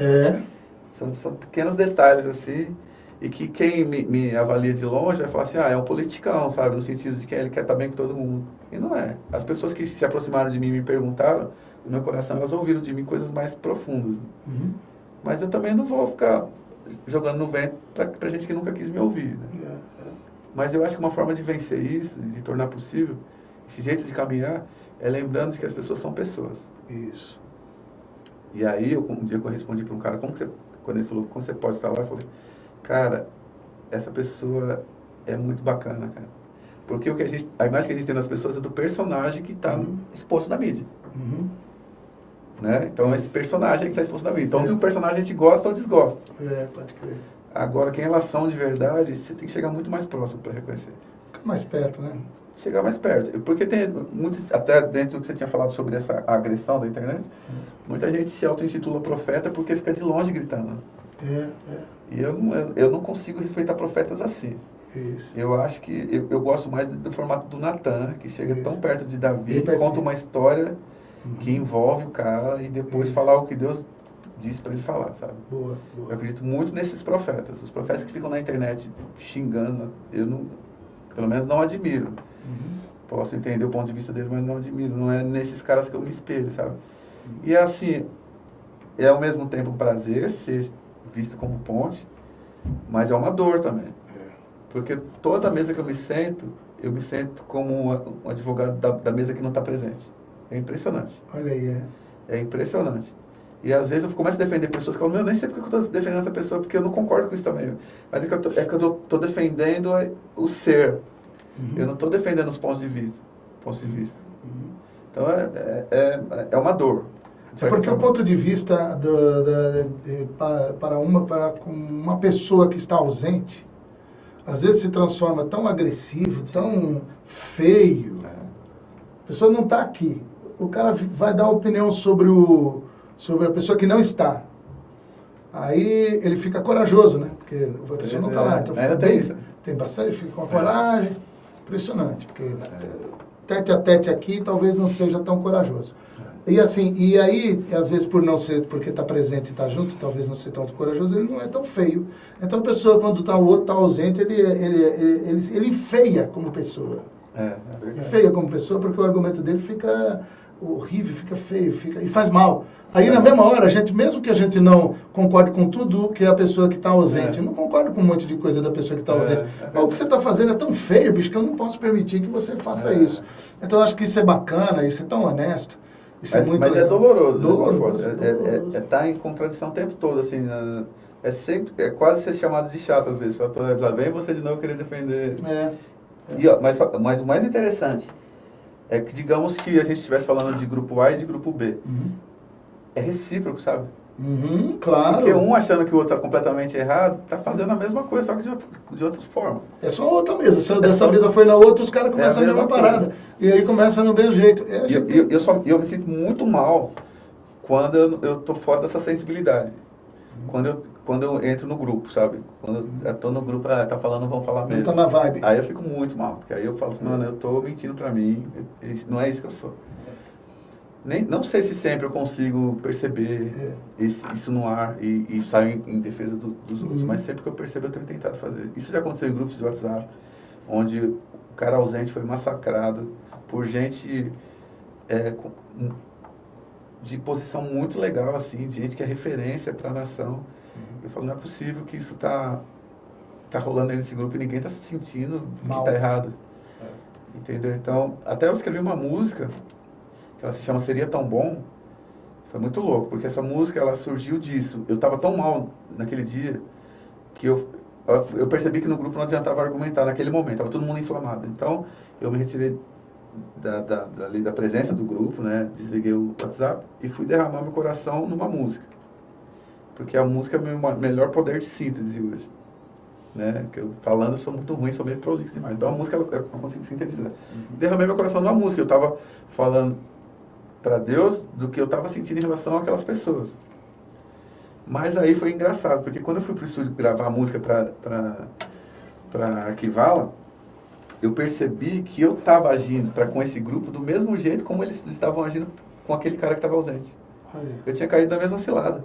Speaker 4: São pequenos detalhes, assim, e que quem me avalia de longe vai falar assim, é um politicão, sabe? No sentido de que ele quer estar bem com todo mundo. E não é. As pessoas que se aproximaram de mim e me perguntaram, no meu coração, elas ouviram de mim coisas mais profundas. Mas eu também não vou ficar jogando no vento pra gente que nunca quis me ouvir, né? Mas eu acho que uma forma de vencer isso, de tornar possível, esse jeito de caminhar, é lembrando de que as pessoas são pessoas.
Speaker 1: Isso.
Speaker 4: E aí, um dia que eu respondi para um cara, quando ele falou, como você pode estar lá, eu falei, cara, essa pessoa é muito bacana, cara. Porque a imagem que a gente tem das pessoas é do personagem que está exposto na mídia.
Speaker 1: Uhum.
Speaker 4: Né? Então, esse personagem que está exposto na mídia. Então, de um personagem a gente gosta ou desgosta.
Speaker 1: Pode crer.
Speaker 4: Agora, que em relação de verdade, você tem que chegar muito mais próximo para reconhecer.
Speaker 1: Fica mais perto, né?
Speaker 4: Chegar mais perto. Porque tem muitos, até dentro do que você tinha falado sobre essa agressão da internet, muita gente se auto-intitula profeta porque fica de longe gritando. E eu não consigo respeitar profetas assim.
Speaker 1: Isso.
Speaker 4: Eu acho que eu gosto mais do formato do Natan, que chega
Speaker 1: Isso.
Speaker 4: tão perto de Davi,
Speaker 1: Bem pertinho.
Speaker 4: conta uma história que envolve o cara e depois
Speaker 1: Isso.
Speaker 4: falar o que Deus disse para ele falar, sabe?
Speaker 1: Boa.
Speaker 4: Eu acredito muito nesses profetas. Os profetas que ficam na internet xingando, eu não, pelo menos não admiro. Posso entender o ponto de vista deles, mas não admiro. Não é nesses caras que eu me espelho, sabe? E é assim, é ao mesmo tempo um prazer ser visto como ponte, mas é uma dor também. Porque toda mesa que eu me sento como um advogado da mesa que não está presente. É impressionante.
Speaker 1: Olha aí,
Speaker 4: É impressionante. E às vezes eu começo a defender pessoas que eu nem sei porque eu estou defendendo essa pessoa, porque eu não concordo com isso também. Mas é que eu estou defendendo o ser. Eu não estou defendendo os pontos de vista. Então é uma dor.
Speaker 1: É porque o ponto de vista para uma pessoa que está ausente, às vezes se transforma tão agressivo, tão feio. A pessoa não está aqui. O cara vai dar opinião sobre a pessoa que não está. Aí ele fica corajoso, né? Porque a pessoa não está lá. Então fica tem bastante, fica com a coragem. Impressionante, porque tete a tete aqui talvez não seja tão corajoso. E assim, e aí, às vezes por não ser, porque está presente e está junto, talvez não ser tão corajoso, ele não é tão feio. Então a pessoa, quando o outro está ausente, ele enfeia como pessoa. Enfeia como pessoa, porque o argumento dele fica horrível, fica feio, e faz mal. Aí na mesma hora, mesmo que a gente não concorde com tudo que a pessoa que está ausente, eu não concordo com um monte de coisa da pessoa que está ausente, mas o que você está fazendo é tão feio, bicho, que eu não posso permitir que você faça isso. Então eu acho que isso é bacana, isso é tão honesto. Isso é muito
Speaker 4: mas
Speaker 1: legal.
Speaker 4: É doloroso.
Speaker 1: Doloroso.
Speaker 4: Tá em contradição o tempo todo, assim. É quase ser chamado de chato às vezes. Lá vem você de novo querer defender. Mas o mais interessante é que, digamos que a gente estivesse falando de grupo A e de grupo B. É recíproco, sabe?
Speaker 1: Claro.
Speaker 4: Porque um achando que o outro está completamente errado, está fazendo a mesma coisa, só que de outra forma.
Speaker 1: É só outra mesa. Se dessa mesa foi na outra, os caras começam a mesma parada. E aí começa no mesmo jeito.
Speaker 4: Eu me sinto muito mal quando eu tô fora dessa sensibilidade. Quando eu entro no grupo, sabe? Quando eu tô no grupo, tá falando, vamos falar mesmo.
Speaker 1: Tá na vibe.
Speaker 4: Aí eu fico muito mal, porque aí eu falo, mano, eu tô mentindo pra mim, não é isso que eu sou. Não sei se sempre eu consigo perceber isso no ar e sair em defesa dos outros, mas sempre que eu percebo eu tenho tentado fazer. Isso já aconteceu em grupos de WhatsApp, onde o cara ausente foi massacrado por gente de posição muito legal, assim, de gente que é referência para a nação. Eu falo, não é possível que isso tá rolando aí nesse grupo e ninguém tá se sentindo que tá errado. Entendeu? Então, até eu escrevi uma música que ela se chama Seria Tão Bom. Foi muito louco, porque essa música, ela surgiu disso. Eu tava tão mal naquele dia que eu percebi que no grupo não adiantava argumentar naquele momento, tava todo mundo inflamado. Então, eu me retirei da presença do grupo, né? Desliguei o WhatsApp e fui derramar meu coração numa música. Porque a música é o meu melhor poder de síntese hoje. Né? Que eu sou muito ruim, sou meio prolixo demais. Então a música eu consigo sintetizar. Derramei meu coração numa música. Eu estava falando para Deus do que eu estava sentindo em relação àquelas pessoas. Mas aí foi engraçado, porque quando eu fui para o estúdio gravar a música para arquivá-la, eu percebi que eu estava agindo com esse grupo do mesmo jeito como eles estavam agindo com aquele cara que estava ausente. Eu tinha caído na mesma cilada.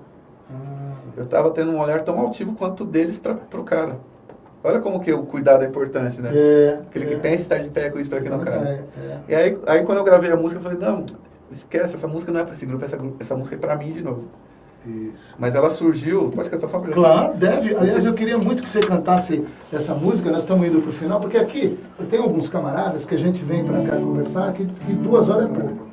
Speaker 4: Eu estava tendo um olhar tão altivo quanto deles para o cara. Olha como que o cuidado é importante, né? Aquele que pensa estar de pé com isso para que não cai. E aí quando eu gravei a música, eu falei, não, esquece, essa música não é para esse grupo, essa música é para mim de novo.
Speaker 1: Isso.
Speaker 4: Mas ela surgiu, pode cantar só pra gente?
Speaker 1: Claro, deve. Aliás, eu queria muito que você cantasse essa música, nós estamos indo para o final, porque aqui eu tenho alguns camaradas que a gente vem para cá conversar, que 2 horas é pouco.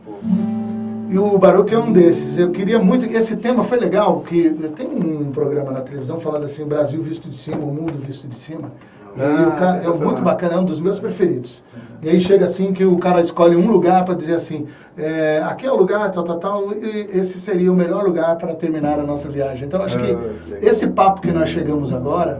Speaker 1: E o Baruch é um desses. Eu queria muito... Esse tema foi legal, que tem um programa na televisão falando assim, o Brasil visto de cima, o mundo visto de cima. E o cara, é muito bacana, é um dos meus preferidos. E aí chega assim que o cara escolhe um lugar para dizer assim, aqui é o lugar, tal, e esse seria o melhor lugar para terminar a nossa viagem. Então acho que esse papo que nós chegamos agora,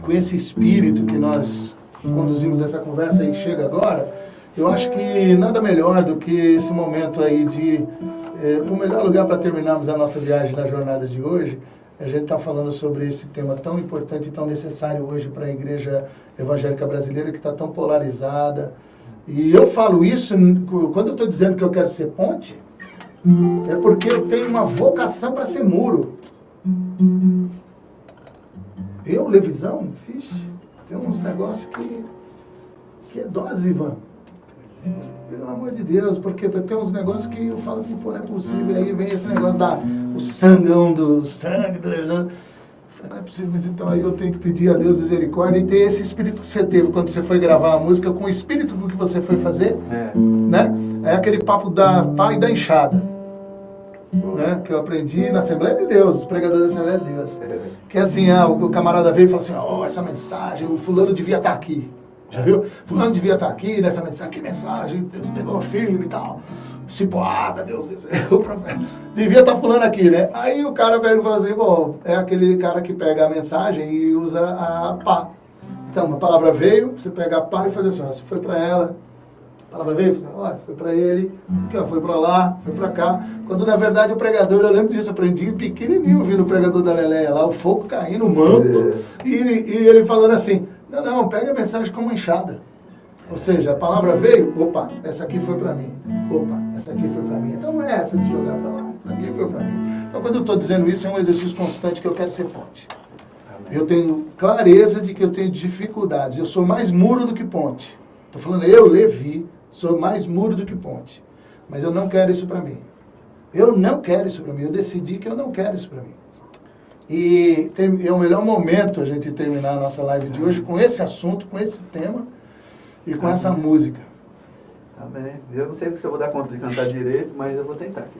Speaker 1: com esse espírito que nós conduzimos essa conversa e chega agora, eu acho que nada melhor do que esse momento aí de o melhor lugar para terminarmos a nossa viagem na jornada de hoje. A gente está falando sobre esse tema tão importante e tão necessário hoje para a igreja evangélica brasileira, que está tão polarizada. E eu falo isso, quando eu estou dizendo que eu quero ser ponte, é porque eu tenho uma vocação para ser muro. Eu, Levisão, vixe, tem uns negócios que é dose, Ivan. Pelo amor de Deus, porque tem uns negócios que eu falo assim, pô, não é possível. Aí vem esse negócio o sangue do Levisão. Não é possível, mas então aí eu tenho que pedir a Deus misericórdia e ter esse espírito que você teve quando você foi gravar a música, com o espírito que você foi fazer, né? É aquele papo da pá e da enxada, né? Que eu aprendi na Assembleia de Deus, os pregadores da Assembleia de Deus. Que assim, o camarada veio e falou assim, essa mensagem, o fulano devia estar aqui. Já viu? Fulano devia estar aqui nessa mensagem, que mensagem, Deus pegou firme e tal. Cipoada, Deus, o profeta. Devia estar fulano aqui, né? Aí o cara veio e falou assim, bom, é aquele cara que pega a mensagem e usa a pá. Então, a palavra veio, você pega a pá e faz assim, ó, se foi para ela, a palavra veio, olha, foi para ele, foi para lá, foi para cá. Quando na verdade o pregador, eu lembro disso, aprendi pequenininho, ouvindo o pregador da Leleia lá, o fogo caindo, o manto, e ele falando assim, não, pega a mensagem como enxada. Ou seja, a palavra veio, opa, essa aqui foi para mim. Opa, essa aqui foi para mim. Então não é essa de jogar para lá, essa aqui foi para mim. Então quando eu estou dizendo isso, é um exercício constante que eu quero ser ponte. Eu tenho clareza de que eu tenho dificuldades. Eu sou mais muro do que ponte. Estou falando, eu, Levi, sou mais muro do que ponte. Mas eu não quero isso para mim. Eu não quero isso para mim. Eu decidi que eu não quero isso para mim. E é o melhor momento a gente terminar a nossa live de hoje com esse assunto, com esse tema e com essa música.
Speaker 4: Amém. Eu não sei se eu vou dar conta de cantar direito, mas eu vou tentar aqui.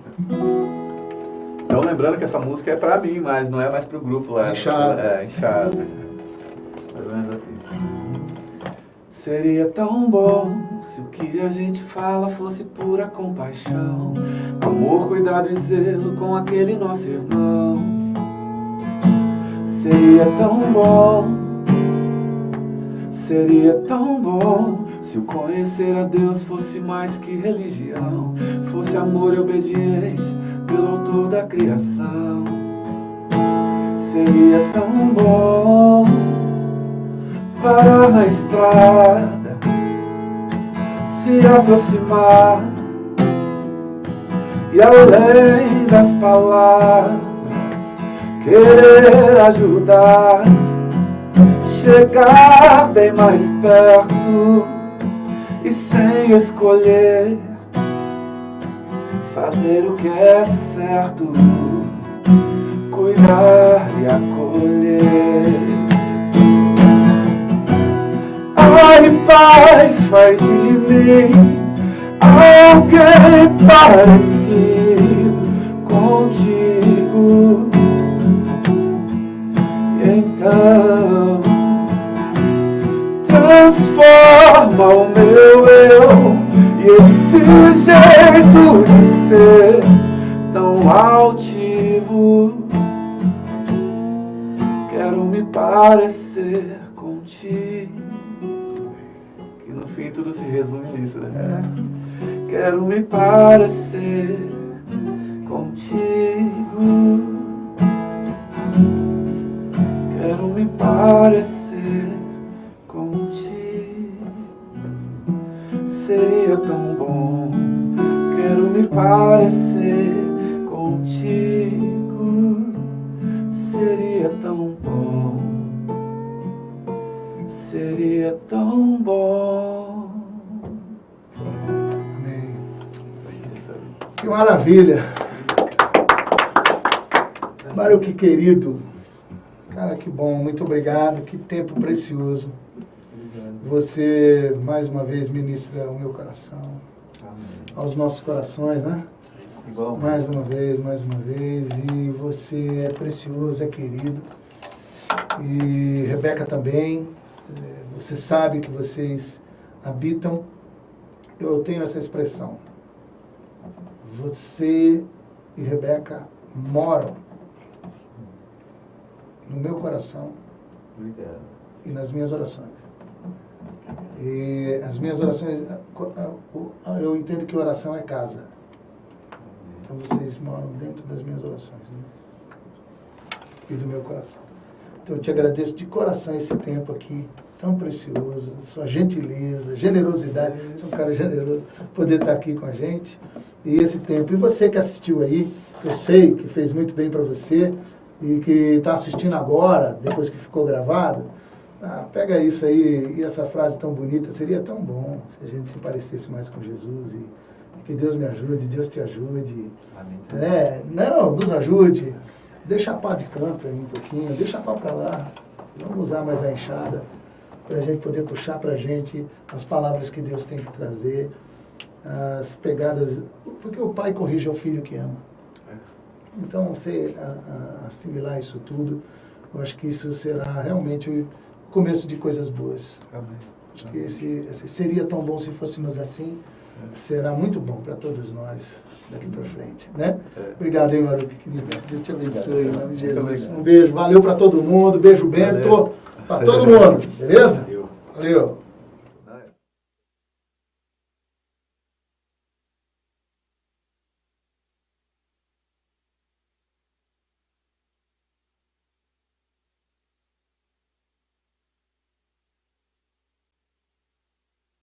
Speaker 4: Então, lembrando que essa música é pra mim, mas não é mais pro grupo lá.
Speaker 1: Enxada.
Speaker 4: Enxada. Mais ou menos aqui. Seria tão bom se o que a gente fala fosse pura compaixão, amor, cuidado e zelo com aquele nosso irmão. Seria tão bom se o conhecer a Deus fosse mais que religião, fosse amor e obediência pelo autor da criação. Seria tão bom parar na estrada, se aproximar e além das palavras querer ajudar, chegar bem mais perto e sem escolher fazer o que é certo, cuidar e acolher. Ai, Pai, faz de mim alguém parecido contigo. Então, transforma o meu eu e esse jeito de ser tão altivo. Quero me parecer contigo. Que no fim tudo se resume nisso, né? Quero me parecer contigo. Quero me parecer contigo. Seria tão bom. Quero me parecer contigo. Seria tão bom. Seria tão bom.
Speaker 1: Amém. Que maravilha. Baruque, querido. Cara, que bom, muito obrigado, que tempo precioso. Você, mais uma vez, ministra o meu coração, aos nossos corações, né?
Speaker 7: Igual.
Speaker 1: Mais uma vez, e você é precioso, é querido. E Rebeca também, você sabe que vocês habitam, eu tenho essa expressão, você e Rebeca moram no meu coração e nas minhas orações. E as minhas orações, eu entendo que oração é casa. Então vocês moram dentro das minhas orações, né? E do meu coração. Então eu te agradeço de coração esse tempo aqui, tão precioso, sua gentileza, generosidade, você é um cara generoso, poder estar aqui com a gente. E esse tempo, e você que assistiu aí, eu sei que fez muito bem para você, e que está assistindo agora, depois que ficou gravado, pega isso aí, e essa frase tão bonita, seria tão bom se a gente se parecesse mais com Jesus, e que Deus me ajude, Deus te ajude, não, nos ajude, deixa a pá de canto aí um pouquinho, deixa a pá para lá, vamos usar mais a enxada, para a gente poder puxar para a gente as palavras que Deus tem que trazer, as pegadas, porque o pai corrige ao filho que ama. Então, você assimilar isso tudo, eu acho que isso será realmente o começo de coisas boas. Acho que esse seria tão bom se fôssemos assim, será muito bom para todos nós daqui para frente, né? Obrigado, hein, Baruque, querido. Deus te abençoe, em nome de Jesus. Um beijo, valeu para todo mundo, beijo Bento, para todo mundo, beleza? Valeu.